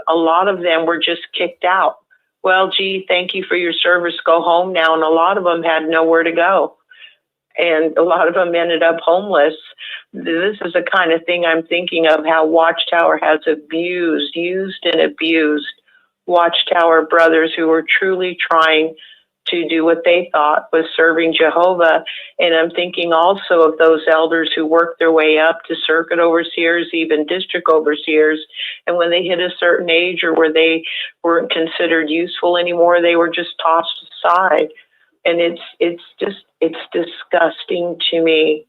Speaker 9: a lot of them were just kicked out. Well, gee, thank you for your service, go home now. And a lot of them had nowhere to go. And a lot of them ended up homeless. This is the kind of thing I'm thinking of, how Watchtower has used and abused Watchtower brothers who were truly trying to do what they thought was serving Jehovah. And I'm thinking also of those elders who worked their way up to circuit overseers, even district overseers. And when they hit a certain age, or where they weren't considered useful anymore, they were just tossed aside. And it's disgusting to me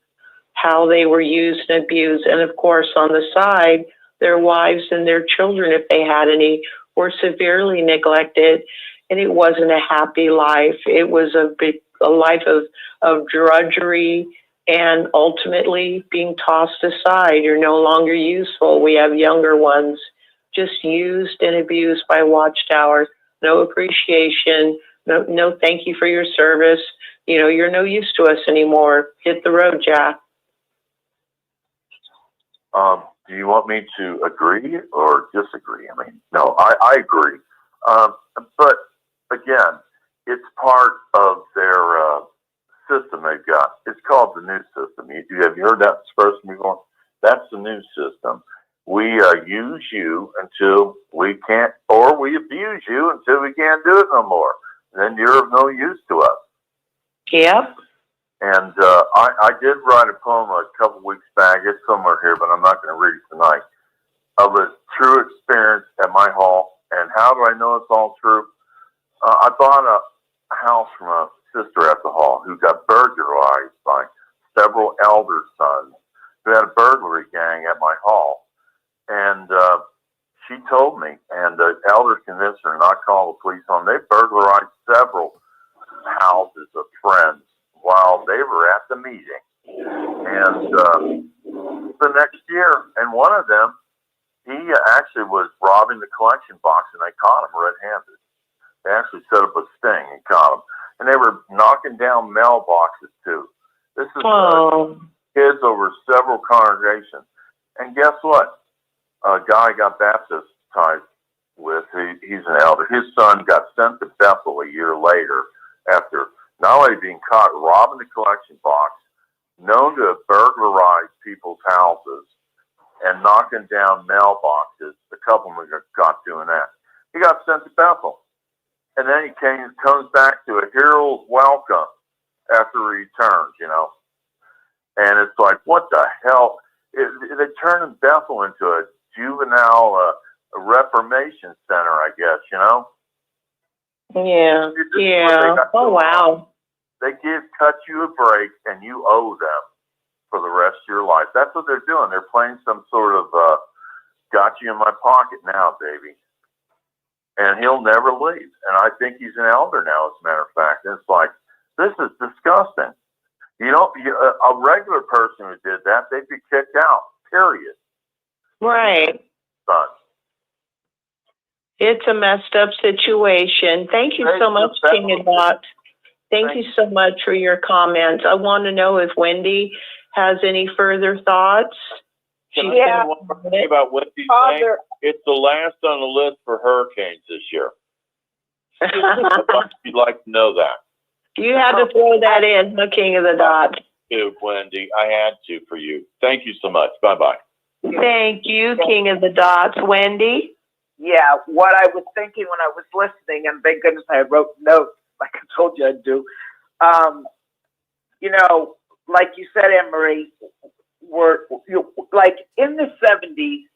Speaker 9: how they were used and abused. And of course, on the side, their wives and their children, if they had any, were severely neglected. And it wasn't a happy life. It was a life of drudgery, and ultimately being tossed aside. You're no longer useful. We have younger ones just used and abused by Watchtower. No appreciation. No, thank you for your service. You know, you're no use to us anymore. Hit the road, Jack.
Speaker 10: Do you want me to agree or disagree? I mean, no, I agree. But again, it's part of their system they've got. It's called the new system. Have you heard that expression before? That's the new system. We use you until we can't, or we abuse you until we can't do it no more. Then you're of no use to us.
Speaker 9: Yep.
Speaker 10: And I did write a poem a couple weeks back. It's somewhere here, but I'm not going to read it tonight, of a true experience at my hall. And how do I know it's all true? I bought a house from a sister at the hall who got burglarized by several elder sons who had a burglary gang at my hall. And she told me, and the elders convinced her not to call the police on them. They burglarized several houses of friends while they were at the meeting. And the next year, and one of them, he actually was robbing the collection box, and they caught him red-handed. They actually set up a sting and caught him. And they were knocking down mailboxes, too. This is kids over several congregations. And guess what? A guy got baptized with, he's an elder. His son got sent to Bethel a year later after not only being caught robbing the collection box, known to have burglarized people's houses, and knocking down mailboxes. A couple of them got doing that. He got sent to Bethel. And then he comes back to a hero's welcome after he returns, you know. And it's like, what the hell? They turned Bethel into a juvenile reformation center, I guess, you know?
Speaker 9: Yeah.
Speaker 10: This is what they
Speaker 9: Yeah.
Speaker 10: got
Speaker 9: Oh,
Speaker 10: going on.
Speaker 9: wow.
Speaker 10: They cut you a break, and you owe them for the rest of your life. That's what they're doing. They're playing some sort of got you in my pocket now, baby. And he'll never leave. And I think he's an elder now, as a matter of fact. And it's like, this is disgusting. You know, a regular person who did that, they'd be kicked out, period.
Speaker 9: Right.
Speaker 10: Son.
Speaker 9: It's a messed up situation. Thank you so much, King of Dot. Thank you so much for your comments. I want to know if Wendy has any further thoughts.
Speaker 11: Can I say one more thing about Wendy's thing? It's the last on the list for hurricanes this year. I thought you'd like to know that.
Speaker 9: You had to throw that in, the King of the Dot.
Speaker 11: Wendy, I had to for you. Thank you so much. Bye-bye.
Speaker 9: Thank you, King of the Dots. Wendy?
Speaker 3: Yeah, what I was thinking when I was listening, and thank goodness I wrote notes like I told you I'd do. You know, like you said, Anne-Marie, like in the 70s,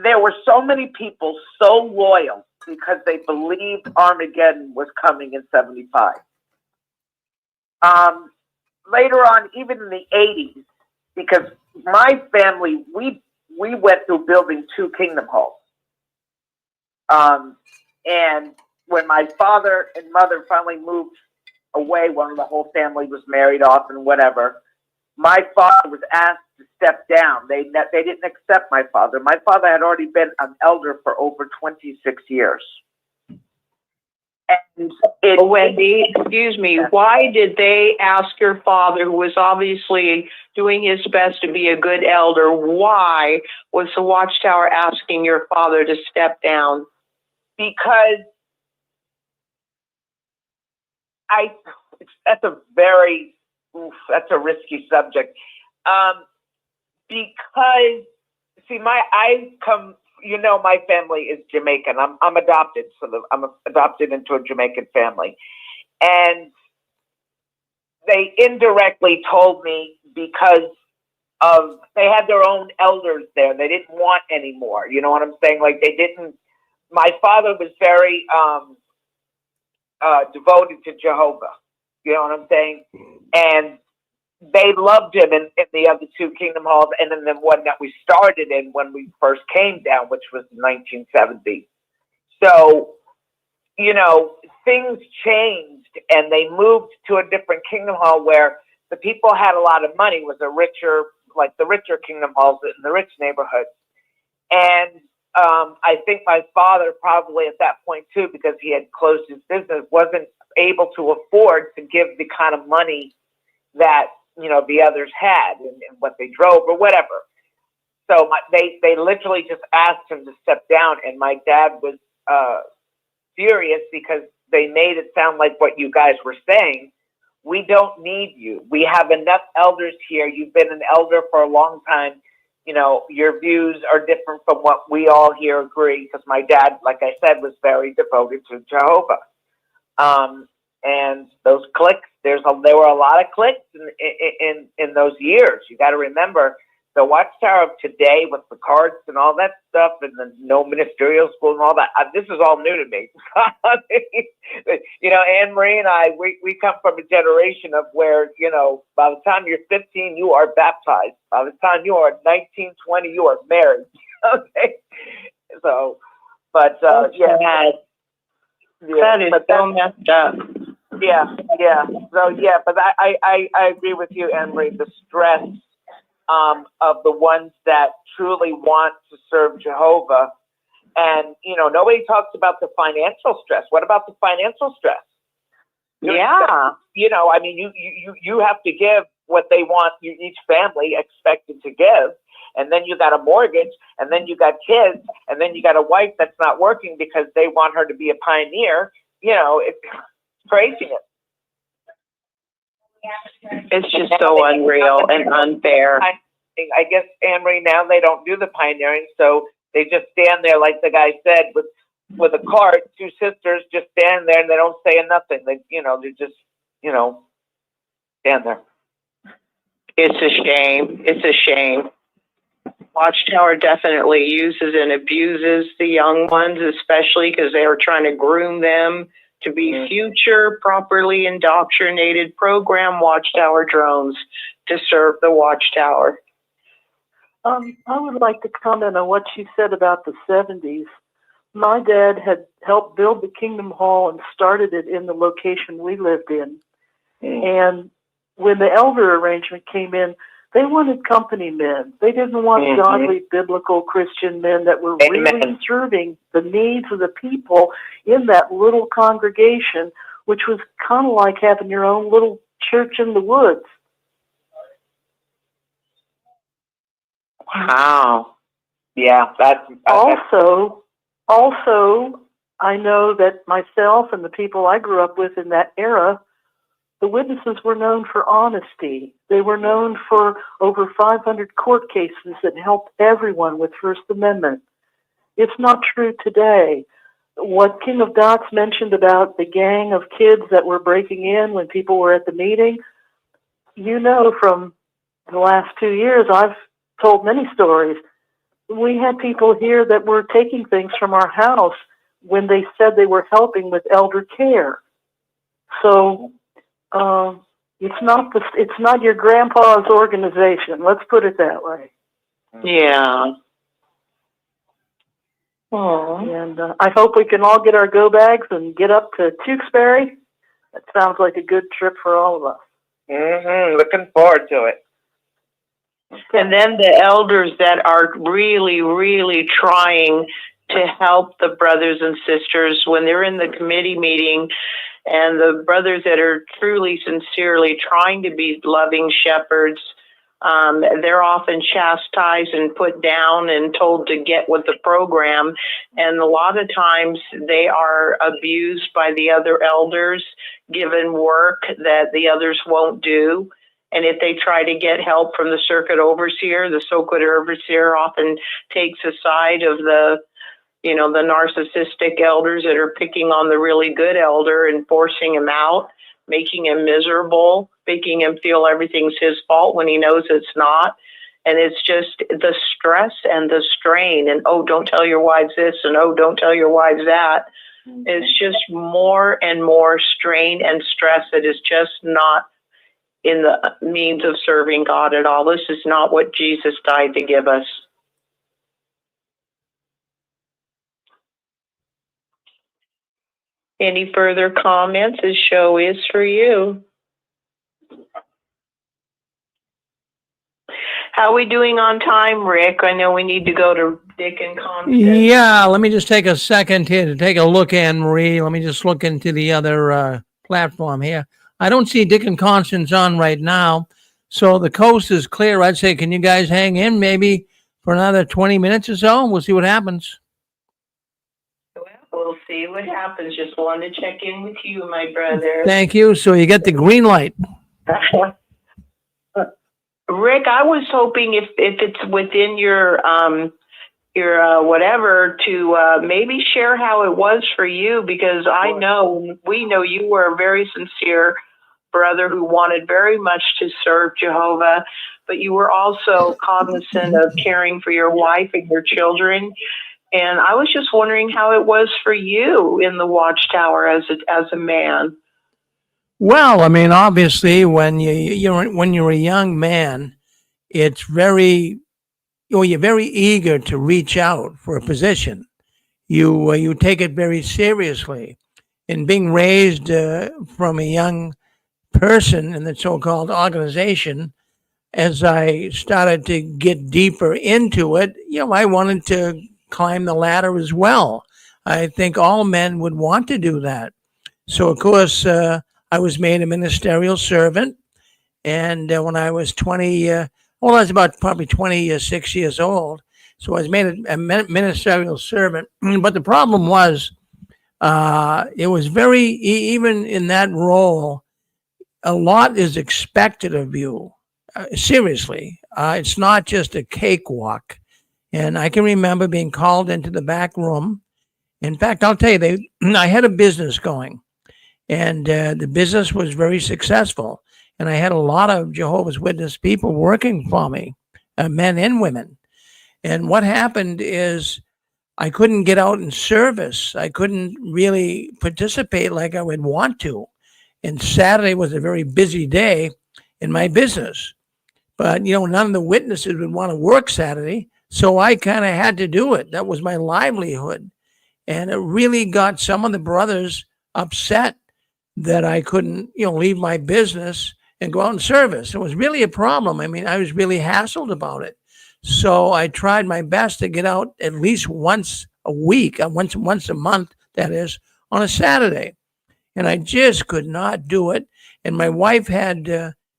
Speaker 3: there were so many people so loyal because they believed Armageddon was coming in 75. Later on, even in the 80s, because my family, we went through building 2 kingdom halls. And when my father and mother finally moved away, when the whole family was married off and whatever, my father was asked to step down. They didn't accept my father. My father had already been an elder for over 26 years. And
Speaker 9: Wendy, excuse me, why did they ask your father, who was obviously doing his best to be a good elder, why was the Watchtower asking your father to step down?
Speaker 3: Because that's a risky subject. Because see, my family is Jamaican. I'm adopted, so I'm adopted into a Jamaican family, and they indirectly told me because they had their own elders there. They didn't want any more. You know what I'm saying? Like they didn't. My father was very devoted to Jehovah. You know what I'm saying? And they loved him in the other 2 kingdom halls, and in the one that we started in when we first came down, which was 1970. So, you know, things changed, and they moved to a different kingdom hall where the people had a lot of money. Was the richer kingdom halls in the rich neighborhoods. And I think my father probably at that point too, because he had closed his business, wasn't able to afford to give the kind of money that, you know, the others had and what they drove or whatever. So they literally just asked him to step down, and my dad was furious because they made it sound like what you guys were saying. We don't need you. We have enough elders here. You've been an elder for a long time. You know, your views are different from what we all here agree, because my dad, like I said, was very devoted to Jehovah. And those cliques, there were a lot of cliques in those years. You got to remember, the Watchtower of today with the cards and all that stuff, and the no ministerial school and all that. This is all new to me. You know, Anne-Marie and I, we come from a generation of where, you know, by the time you're 15, you are baptized. By the time you are 19, 20, you are married. Okay. So, but, yeah.
Speaker 9: That is so messed up.
Speaker 3: Yeah. So, yeah, but I agree with you, Anne-Marie, the stress of the ones that truly want to serve Jehovah. And, you know, nobody talks about the financial stress. What about the financial stress?
Speaker 9: Yeah.
Speaker 3: You know, I mean, you have to give what they want, each family expected to give. And then you got a mortgage, and then you got kids, and then you got a wife that's not working because they want her to be a pioneer. You know, it's craziness.
Speaker 9: It's just so unreal and unfair.
Speaker 3: I guess, Anne-Marie, now they don't do the pioneering, so they just stand there, like the guy said, with a cart, 2 sisters just stand there, and they don't say nothing. They just, stand there.
Speaker 9: It's a shame. It's a shame. Watchtower definitely uses and abuses the young ones, especially because they are trying to groom them to be future properly indoctrinated program Watchtower drones to serve the Watchtower.
Speaker 12: I would like to comment on what you said about the 70s. My dad had helped build the Kingdom Hall and started it in the location we lived in. And when the elder arrangement came in, they wanted company men. They didn't want godly, biblical Christian men that were really serving the needs of the people in that little congregation, which was kind of like having your own little church in the woods.
Speaker 3: Wow. Yeah,
Speaker 12: Also, I know that myself and the people I grew up with in that era, the witnesses were known for honesty. They were known for over 500 court cases that helped everyone with First Amendment. It's not true today. What King of Dots mentioned about the gang of kids that were breaking in when people were at the meeting, you know, from the last 2 years, I've told many stories. We had people here that were taking things from our house when they said they were helping with elder care. So it's not your grandpa's organization. Let's put it that way.
Speaker 9: Yeah. Oh.
Speaker 12: And I hope we can all get our go bags and get up to Tewksbury. That sounds like a good trip for all of us.
Speaker 3: Looking forward to it.
Speaker 9: And then the elders that are really, really trying to help the brothers and sisters when they're in the committee meeting, and the brothers that are truly, sincerely trying to be loving shepherds, they're often chastised and put down and told to get with the program. And a lot of times they are abused by the other elders, given work that the others won't do. And if they try to get help from the circuit overseer, the so-called overseer often takes a side of the narcissistic elders that are picking on the really good elder and forcing him out, making him miserable, making him feel everything's his fault when he knows it's not. And it's just the stress and the strain and, oh, don't tell your wives this and, oh, don't tell your wives that. It's just more and more strain and stress that is just not in the means of serving God at all. This is not what Jesus died to give us. Any further comments? This show is for you. How are we doing on time, Rick? I know we need to go to Dick and Constance.
Speaker 1: Yeah, let me just take a second here to take a look, Anne Marie. Let me just look into the other platform here. I don't see Dick and Constance on right now, so the coast is clear. I'd say, can you guys hang in maybe for another 20 minutes or so? We'll see what happens.
Speaker 9: Well, we'll see what happens. Just wanted to check in with you, my brother.
Speaker 1: Thank you. So you get the green light.
Speaker 9: Rick, I was hoping if it's within your whatever to maybe share how it was for you, because we know you were a very sincere brother who wanted very much to serve Jehovah, but you were also cognizant of caring for your wife and your children. And I was just wondering how it was for you in the Watchtower as a man.
Speaker 1: Well, I mean, obviously, when you're a young man, it's you're very eager to reach out for a position. You take it very seriously. And being raised from a young person in the so-called organization, as I started to get deeper into it, I wanted to climb the ladder as well. I think all men would want to do that. So, of course, I was made a ministerial servant. And when I was I was about probably 26 years old. So I was made a ministerial servant. But the problem was, it was even in that role, a lot is expected of you. Seriously, it's not just a cakewalk. And I can remember being called into the back room. In fact, I'll tell you, I had a business going, and the business was very successful. And I had a lot of Jehovah's Witness people working for me, men and women. And what happened is I couldn't get out in service. I couldn't really participate like I would want to. And Saturday was a very busy day in my business. But, none of the witnesses would want to work Saturday. So I kind of had to do it. That was my livelihood. And it really got some of the brothers upset that I couldn't, leave my business and go out in service. It was really a problem. I mean, I was really hassled about it. So I tried my best to get out at least once a week, once a month, that is, on a Saturday. And I just could not do it. And my wife had,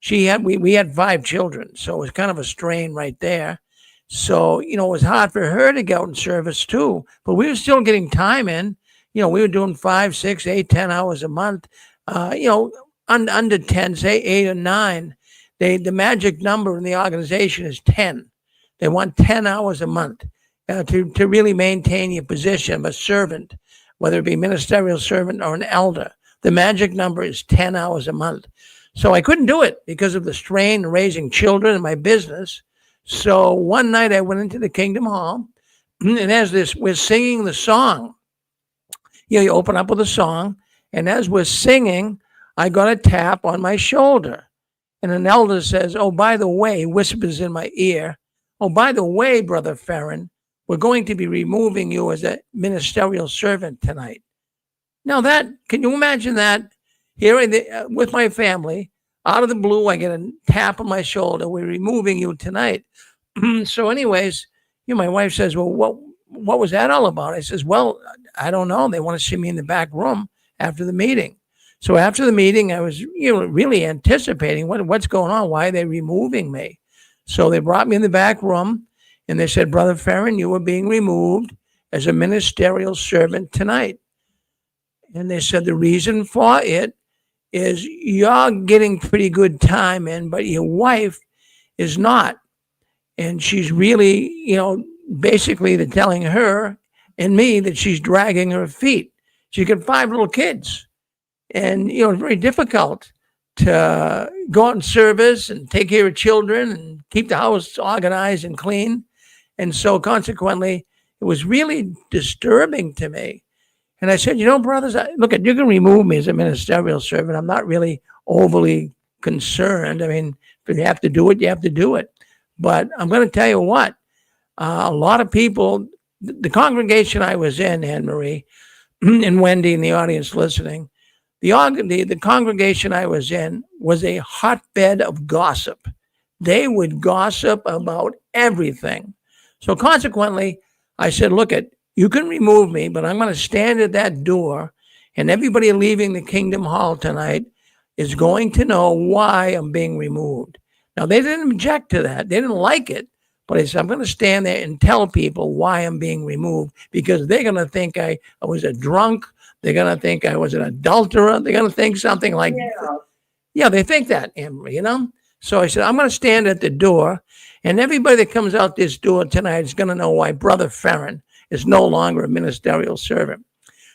Speaker 1: we had 5 children. So it was kind of a strain right there. So, it was hard for her to get out in service too, but we were still getting time in. We were doing 5, 6, 8, 10 hours a month, under 10, say 8 or 9. The magic number in the organization is 10. They want 10 hours a month to really maintain your position of a servant, whether it be ministerial servant or an elder. The magic number is 10 hours a month. So I couldn't do it because of the strain of raising children in my business. So one night I went into the Kingdom Hall, and we're singing the song. You open up with a song, and as we're singing, I got a tap on my shoulder. And an elder says, "Oh, by the way," whispers in my ear, "Oh, by the way, Brother Farron, we're going to be removing you as a ministerial servant tonight." Now can you imagine that? Here with my family, out of the blue, I get a tap on my shoulder. "We're removing you tonight." So anyways, my wife says, "Well, what was that all about?" I says, "Well, I don't know. They want to see me in the back room after the meeting." So after the meeting, I was really anticipating what's going on. Why are they removing me? So they brought me in the back room, and they said, "Brother Farron, you are being removed as a ministerial servant tonight." And they said the reason for it is you're getting pretty good time in, but your wife is not. And she's really, basically they're telling her and me that she's dragging her feet. She got 5 little kids. And, it's very difficult to go out in service and take care of children and keep the house organized and clean. And so consequently, it was really disturbing to me. And I said, brothers, look, you can remove me as a ministerial servant. I'm not really overly concerned. I mean, if you have to do it, you have to do it. But I'm going to tell you what, a lot of people, the congregation I was in, Anne-Marie, and Wendy in the audience listening, the congregation I was in was a hotbed of gossip. They would gossip about everything. So consequently, I said, look, you can remove me, but I'm going to stand at that door, and everybody leaving the Kingdom Hall tonight is going to know why I'm being removed. Now, they didn't object to that. They didn't like it. But I said, I'm going to stand there and tell people why I'm being removed, because they're going to think I was a drunk. They're going to think I was an adulterer. They're going to think something like that. Yeah, they think that, Amber, So I said, I'm going to stand at the door, and everybody that comes out this door tonight is going to know why Brother Farron is no longer a ministerial servant.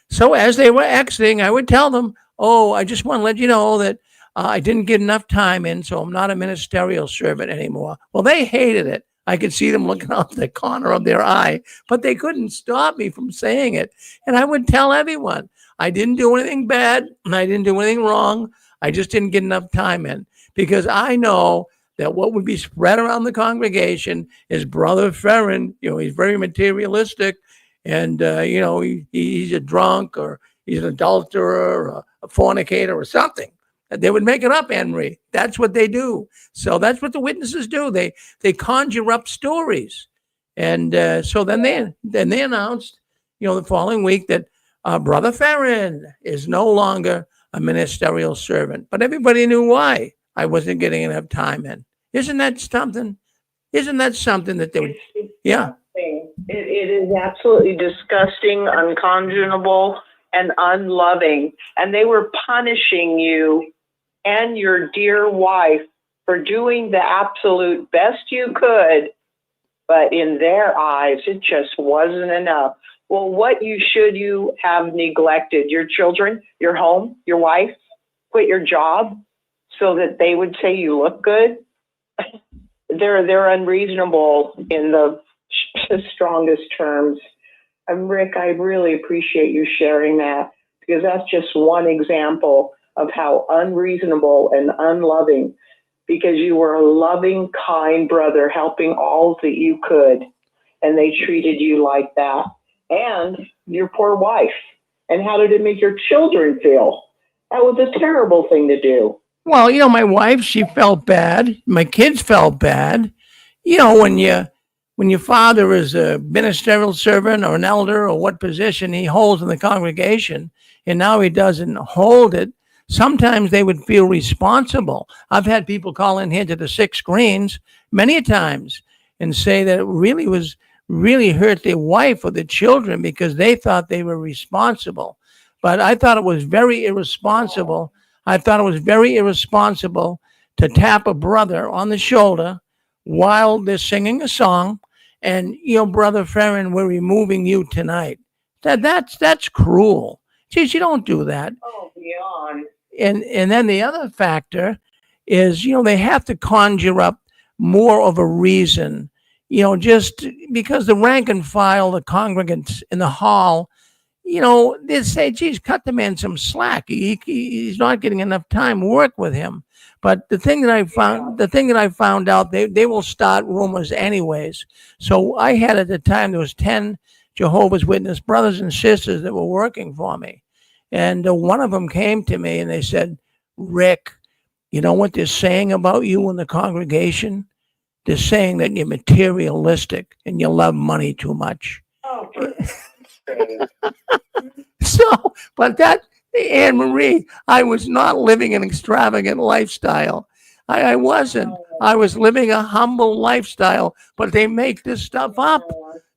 Speaker 1: So as they were exiting, I would tell them, "Oh, I just want to let you know that I didn't get enough time in, so I'm not a ministerial servant anymore." Well, they hated it. I could see them looking out the corner of their eye, but they couldn't stop me from saying it. And I would tell everyone, I didn't do anything bad, and I didn't do anything wrong. I just didn't get enough time in, because I know that what would be spread around the congregation is Brother Farron, he's very materialistic, and, he's a drunk, or he's an adulterer, or a fornicator, or something. They would make it up, Anne-Marie. That's what they do. So that's what the witnesses do. They conjure up stories. And so then they announced, the following week that Brother Farron is no longer a ministerial servant. But everybody knew why I wasn't getting enough time in. Isn't that something? Isn't that something that they would? Yeah.
Speaker 9: It is absolutely disgusting, unconscionable, and unloving. And they were punishing you and your dear wife for doing the absolute best you could. But in their eyes, it just wasn't enough. Well, what should you have neglected? Your children, your home, your wife, quit your job so that they would say you look good? They're unreasonable in the
Speaker 2: strongest terms. Rick, I really appreciate you sharing that, because that's just one example of how unreasonable and unloving, because you were a loving, kind brother helping all that you could, and they treated you like that. And your poor wife. And how did it make your children feel? That was a terrible thing to do.
Speaker 1: Well, my wife, she felt bad. My kids felt bad. When your father is a ministerial servant or an elder or what position he holds in the congregation, and now he doesn't hold it, sometimes they would feel responsible. I've had people call in here to the 6 screens many times and say that it really hurt their wife or the children because they thought they were responsible. But I thought it was very irresponsible. I thought it was very irresponsible to tap a brother on the shoulder while they're singing a song and, Brother Farron, we're removing you tonight. That's cruel. Geez, you don't do that.
Speaker 2: Oh, beyond.
Speaker 1: And then the other factor is, they have to conjure up more of a reason, just because the rank and file, the congregants in the hall, they say, geez, cut the man some slack. He's not getting enough time. Work with him. But the thing that I found out, they will start rumors anyways. So I had at the time, there was 10 Jehovah's Witness brothers and sisters that were working for me. And one of them came to me and they said, Rick, you know what they're saying about you in the congregation? They're saying that you're materialistic and you love money too much.
Speaker 2: Oh,
Speaker 1: So, but that, Anne Marie, I was not living an extravagant lifestyle. I wasn't. I was living a humble lifestyle, but they make this stuff up.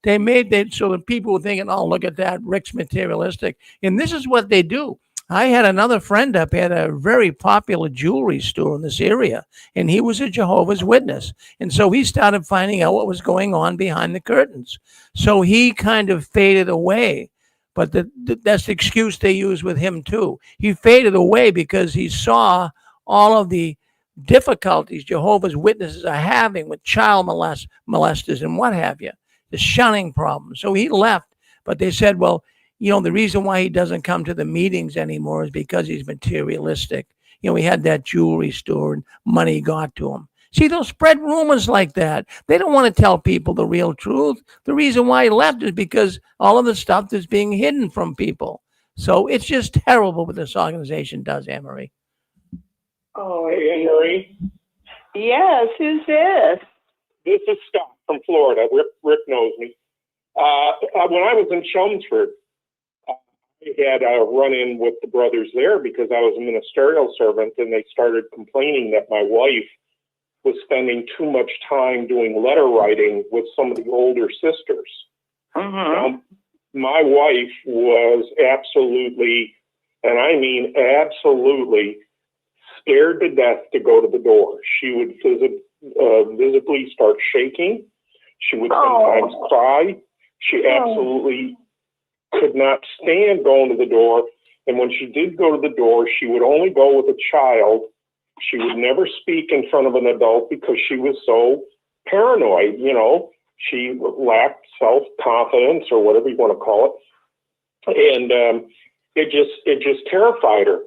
Speaker 1: They made that so that people were thinking, oh, look at that, Rick's materialistic. And this is what they do. I had another friend up at a very popular jewelry store in this area, and he was a Jehovah's Witness. And so he started finding out what was going on behind the curtains. So he kind of faded away. But that's the excuse they use with him, too. He faded away because he saw all of the difficulties Jehovah's Witnesses are having with child molesters and what have you, the shunning problem. So he left. But they said, well, the reason why he doesn't come to the meetings anymore is because he's materialistic. He had that jewelry store and money got to him. See, they'll spread rumors like that. They don't want to tell people the real truth. The reason why he left is because all of the stuff is being hidden from people. So it's just terrible what this organization does, Anne-Marie.
Speaker 5: Oh, hey, Anne-Marie.
Speaker 2: yes, who's this?
Speaker 5: This is Scott from Florida. Rick knows me. When I was in Chelmsford, I had a run-in with the brothers there because I was a ministerial servant, and they started complaining that my wife was spending too much time doing letter writing with some of the older sisters. Now, my wife was absolutely, and I mean absolutely, scared to death to go to the door. She would visibly start shaking. She would sometimes cry. She absolutely could not stand going to the door. And when she did go to the door, she would only go with a child. She would never speak in front of an adult because she was so paranoid, She lacked self-confidence or whatever you want to call it. And it just terrified her.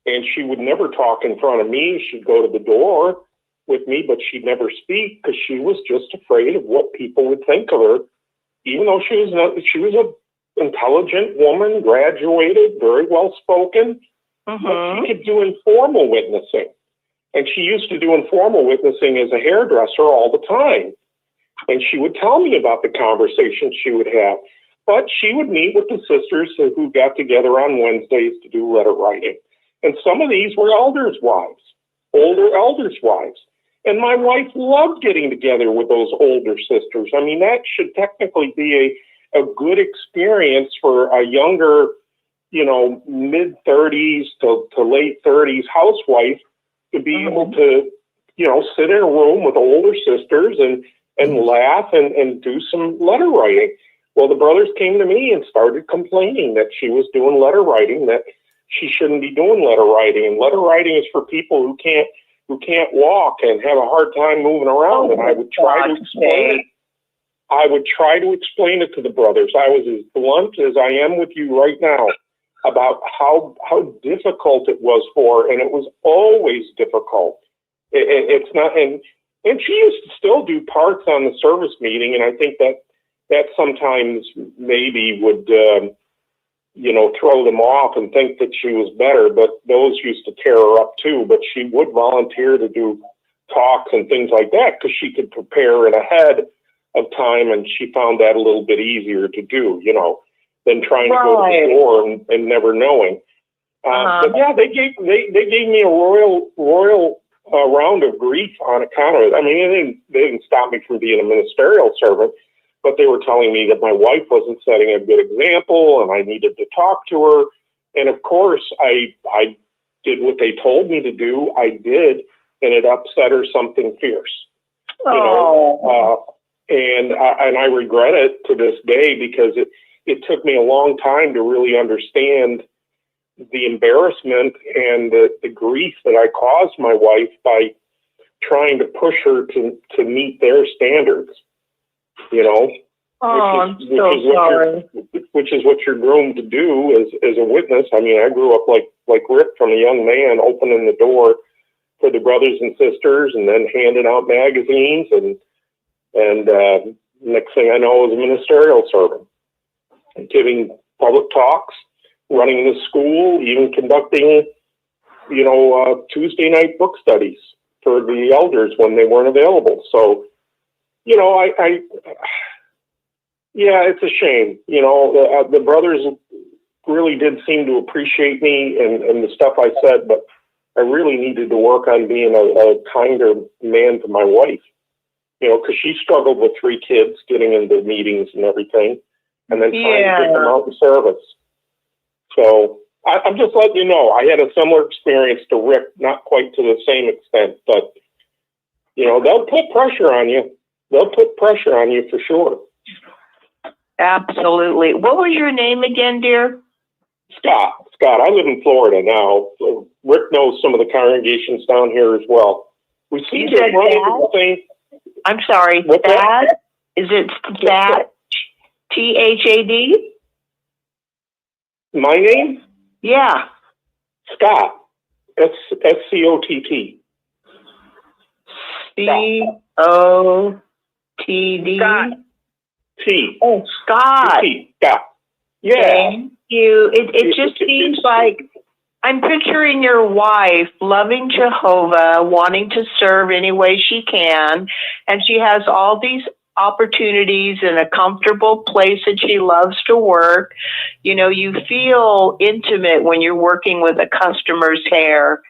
Speaker 5: And she would never talk in front of me. She'd go to the door with me, but she'd never speak because she was just afraid of what people would think of her, even though she was an intelligent woman, graduated, very well spoken. But she could do informal witnessing. And she used to do informal witnessing as a hairdresser all the time. And she would tell me about the conversations she would have. But she would meet with the sisters who got together on Wednesdays to do letter writing. And some of these were elders' wives, older elders' wives. And my wife loved getting together with those older sisters. I mean, that should technically be a good experience for a younger, mid-30s to late 30s housewife to be able to, sit in a room with older sisters and laugh and do some letter writing. Well, the brothers came to me and started complaining that she was doing letter writing, that she shouldn't be doing letter writing. And letter writing is for people who can't walk and have a hard time moving around. And I would try to explain it. I would try to explain it to the brothers. I was as blunt as I am with you right now about how difficult it was for her, and it was always difficult. It's not, and she used to still do parts on the service meeting, and I think that sometimes maybe would, throw them off and think that she was better, but those used to tear her up too. But she would volunteer to do talks and things like that because she could prepare it ahead of time, and she found that a little bit easier to do, than trying to go to the door and never knowing. But yeah, they gave me a royal round of grief on account of it. I mean, they didn't stop me from being a ministerial servant, but they were telling me that my wife wasn't setting a good example, and I needed to talk to her. And of course, I did what they told me to do. I did, and it upset her something fierce. And I regret it to this day because it took me a long time to really understand the embarrassment and the grief that I caused my wife by trying to push her to meet their standards,
Speaker 9: I'm so sorry.
Speaker 5: Which is what you're groomed to do as a witness. I mean, I grew up like Rick from a young man, opening the door for the brothers and sisters, and then handing out magazines, and next thing I know, I was a ministerial servant, giving public talks, running the school, even conducting, Tuesday night book studies for the elders when they weren't available. So, it's a shame. The brothers really did seem to appreciate me and the stuff I said, but I really needed to work on being a kinder man to my wife, because she struggled with 3 kids getting into meetings and everything, and then trying to get them out in service. So I'm just letting you know, I had a similar experience to Rick, not quite to the same extent, but, they'll put pressure on you. They'll put pressure on you for sure.
Speaker 9: Absolutely. What was your name again, dear?
Speaker 5: Scott. I live in Florida now. So Rick knows some of the congregations down here as well. We seem to run into the same.
Speaker 9: I'm sorry. Thad? Is it Thad? Thad?
Speaker 5: My name?
Speaker 9: Yeah.
Speaker 5: Scott. Scott.
Speaker 9: COTD.
Speaker 3: Scott.
Speaker 5: T.
Speaker 9: Oh, Scott.
Speaker 5: T. Scott. Yeah.
Speaker 9: Thank you. It just seems like I'm picturing your wife loving Jehovah, wanting to serve any way she can, and she has all these opportunities in a comfortable place that she loves to work. You feel intimate when you're working with a customer's hair.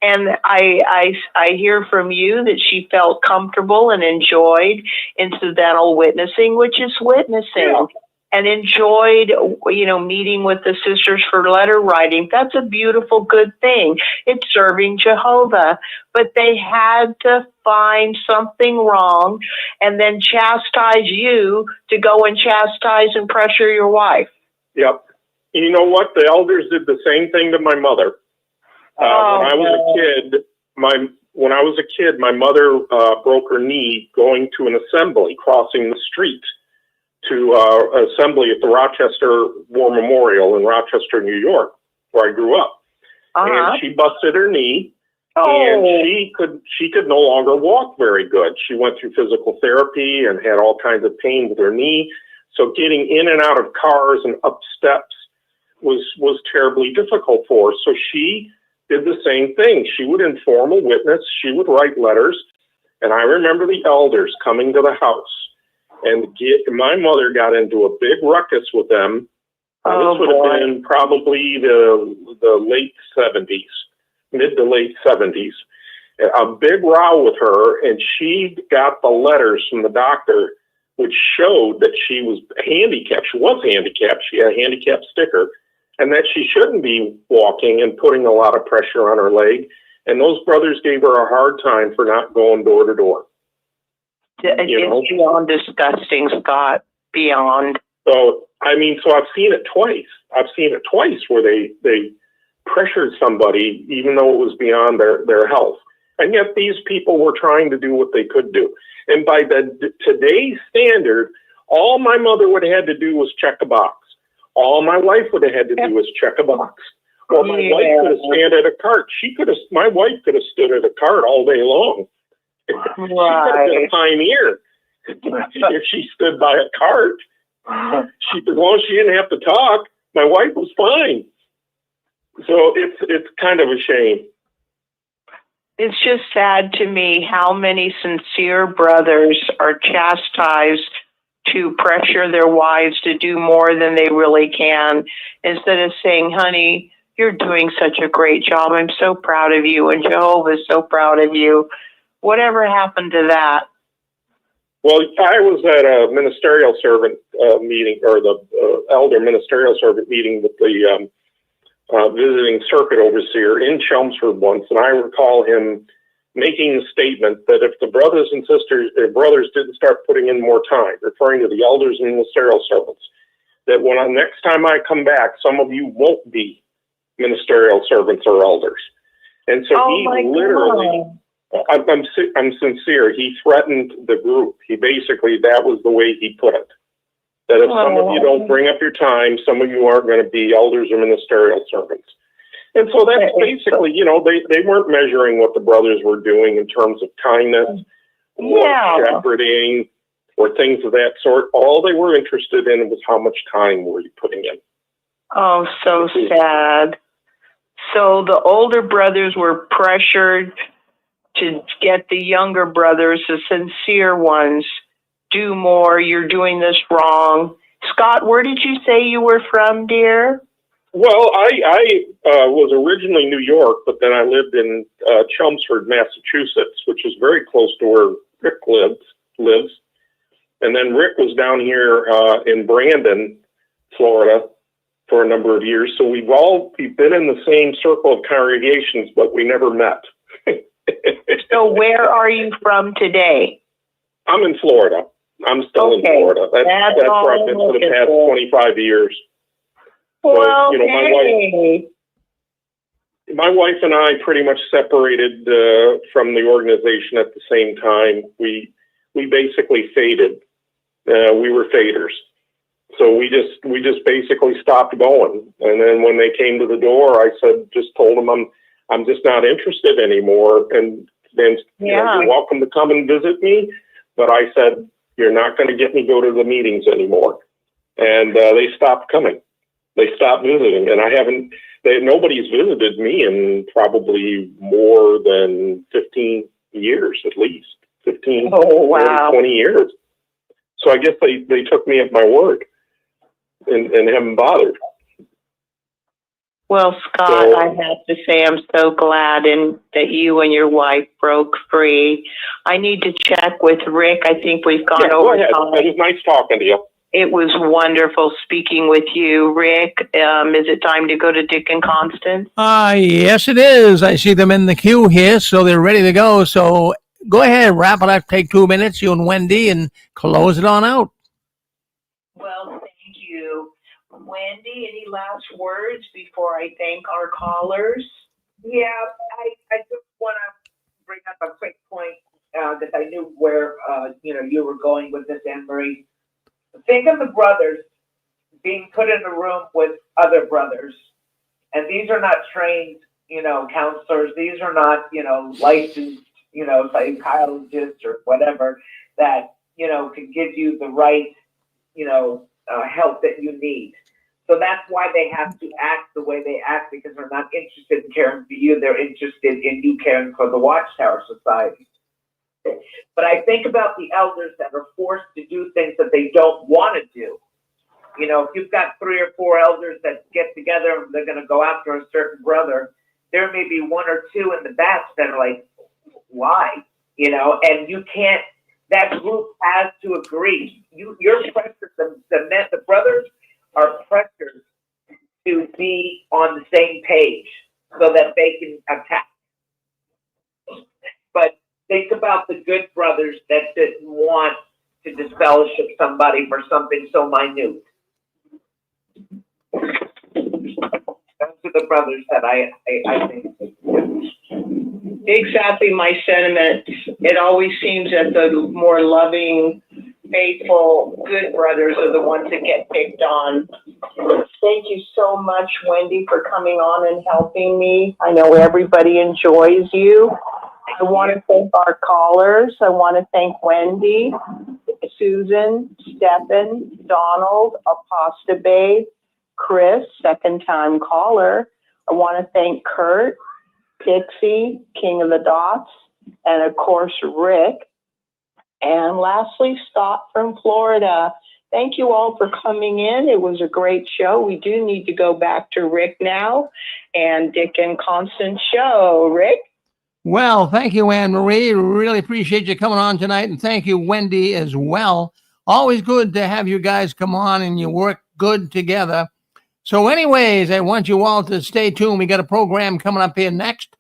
Speaker 9: And I hear from you that she felt comfortable and enjoyed incidental witnessing, which is witnessing, and enjoyed, meeting with the sisters for letter writing. That's a beautiful, good thing. It's serving Jehovah. But they had to find something wrong and then chastise you to go and chastise and pressure your wife.
Speaker 5: Yep. You know what? The elders did the same thing to my mother. When I was a kid, my mother broke her knee going to an assembly, crossing the street to assembly at the Rochester War Memorial in Rochester, New York, where I grew up. And she busted her knee, and she could no longer walk very good. She went through physical therapy and had all kinds of pain with her knee. So getting in and out of cars and up steps was terribly difficult for her. So she did the same thing. She would inform a witness. She would write letters. And I remember the elders coming to the house, and my mother got into a big ruckus with them. This would have been probably the late 70s, mid to late 70s. A big row with her, and she got the letters from the doctor, which showed that she was handicapped. She was handicapped. She had a handicap sticker. And that she shouldn't be walking and putting a lot of pressure on her leg. And those brothers gave her a hard time for not going door to door.
Speaker 9: It's beyond disgusting, Scott. Beyond.
Speaker 5: So I've seen it twice. I've seen it twice where they pressured somebody even though it was beyond their health. And yet these people were trying to do what they could do. And by today's standard,
Speaker 13: All my mother would have had to do was check a box. All my wife would have had to do was check a box. Well, my wife could have stood at a cart. My wife could have stood at a cart all day long. She could have been a pioneer if she stood by a cart. As long as she didn't have to talk, my wife was fine. So it's kind of a shame.
Speaker 9: It's just sad to me how many sincere brothers are chastised to pressure their wives to do more than they really can, instead of saying, honey, you're doing such a great job. I'm so proud of you, and Jehovah's so proud of you. Whatever happened to that?
Speaker 13: Well, I was at a ministerial servant meeting, or the elder ministerial servant meeting with the visiting circuit overseer in Chelmsford once, and I recall him making the statement that if the brothers and sisters, brothers didn't start putting in more time, referring to the elders and ministerial servants, that next time I come back, some of you won't be ministerial servants or elders. And so he literally, I'm sincere, he threatened the group. He basically, that was the way he put it. That if some of you don't bring up your time, some of you aren't going to be elders or ministerial servants. And so that's basically, they weren't measuring what the brothers were doing in terms of kindness or shepherding or things of that sort. All they were interested in was how much time were you putting in.
Speaker 9: Oh, so sad. So the older brothers were pressured to get the younger brothers, the sincere ones, do more. You're doing this wrong. Scott, where did you say you were from, dear?
Speaker 13: Well, I was originally New York, but then I lived in Chelmsford, Massachusetts, which is very close to where Rick lives. And then Rick was down here in Brandon, Florida, for a number of years. So we've been in the same circle of congregations, but we never met.
Speaker 9: So where are you from today?
Speaker 13: I'm in Florida. I'm still in Florida. That's where I've been for the past 25 years.
Speaker 9: Well,
Speaker 13: so, my wife and I pretty much separated from the organization at the same time. We basically faded. We were faders. So we just basically stopped going. And then when they came to the door, I told them I'm just not interested anymore. And then you're welcome to come and visit me. But I said, you're not going to get me go to the meetings anymore. And they stopped coming. They stopped visiting. And nobody's visited me in probably more than 15 years, at least 15, 20 years. So I guess they took me at my word and haven't bothered.
Speaker 9: Well, Scott, I have to say I'm so glad that you and your wife broke free. I need to check with Rick. I think we've gone over time.
Speaker 13: It was nice talking to you.
Speaker 9: It was wonderful speaking with you, Rick. Is it time to go to Dick and Constance?
Speaker 1: Yes, it is. I see them in the queue here, so they're ready to go. So go ahead, wrap it up. Take 2 minutes, you and Wendy, and close it on out.
Speaker 9: Well, thank you. Wendy, any last words before I thank our callers?
Speaker 3: Yeah, I just want to bring up a quick point that I knew where you were going with this, Anne Marie. Think of the brothers being put in a room with other brothers, and these are not trained, counselors. These are not, licensed, psychologists or whatever that can give you the right, help that you need. So that's why they have to act the way they act, because they're not interested in caring for you. They're interested in you caring for the Watchtower Society. But I think about the elders that are forced to do things that they don't want to do. If you've got 3 or 4 elders that get together and they're going to go after a certain brother, there may be 1 or 2 in the batch that are like, why? And you can't, that group has to agree. You're pressured, the brothers are pressured to be on the same page so that they can attack. But think about the good brothers that didn't want to disfellowship somebody for something so minute. Those are the brothers that I think.
Speaker 9: Exactly my sentiment. It always seems that the more loving faithful, good brothers are the ones that get picked on.
Speaker 2: Thank you so much, Wendy, for coming on and helping me. I know everybody enjoys you. I want to thank our callers. I want to thank Wendy, Susan, Stephen, Donald, Apostababe, Chris, second-time caller. I want to thank Kurt, Pixie, King of the Dots, and of course, Rick. And lastly, Scott from Florida. Thank you all for coming in. It was a great show. We do need to go back to Rick now and Dick and Constance show. Rick?
Speaker 1: Well, thank you, Anne Marie. Really appreciate you coming on tonight. And thank you, Wendy, as well. Always good to have you guys come on and you work good together. So anyways, I want you all to stay tuned. We got a program coming up here next.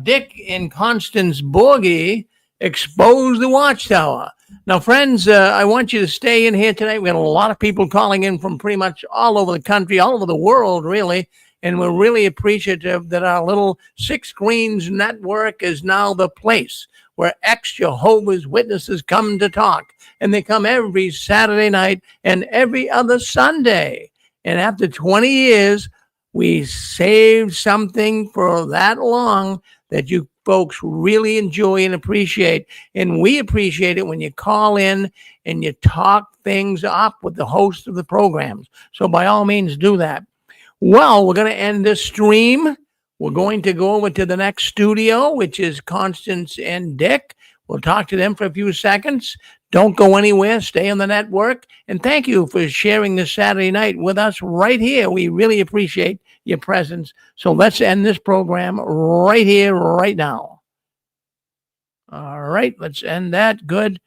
Speaker 1: Dick and Constance Borgie expose the Watchtower. Now, friends, I want you to stay in here tonight. We got a lot of people calling in from pretty much all over the country, all over the world, really. And we're really appreciative that our little Six Screens network is now the place where ex-Jehovah's Witnesses come to talk. And they come every Saturday night and every other Sunday. And after 20 years, we saved something for that long that you folks really enjoy and appreciate. And we appreciate it when you call in and you talk things up with the host of the programs. So by all means, do that. Well, we're going to end this stream. We're going to go over to the next studio, which is Constance and Dick. We'll talk to them for a few seconds. Don't go anywhere. Stay on the network. And thank you for sharing this Saturday night with us right here. We really appreciate your presence. So let's end this program right here, right now. All right, let's end that. Good.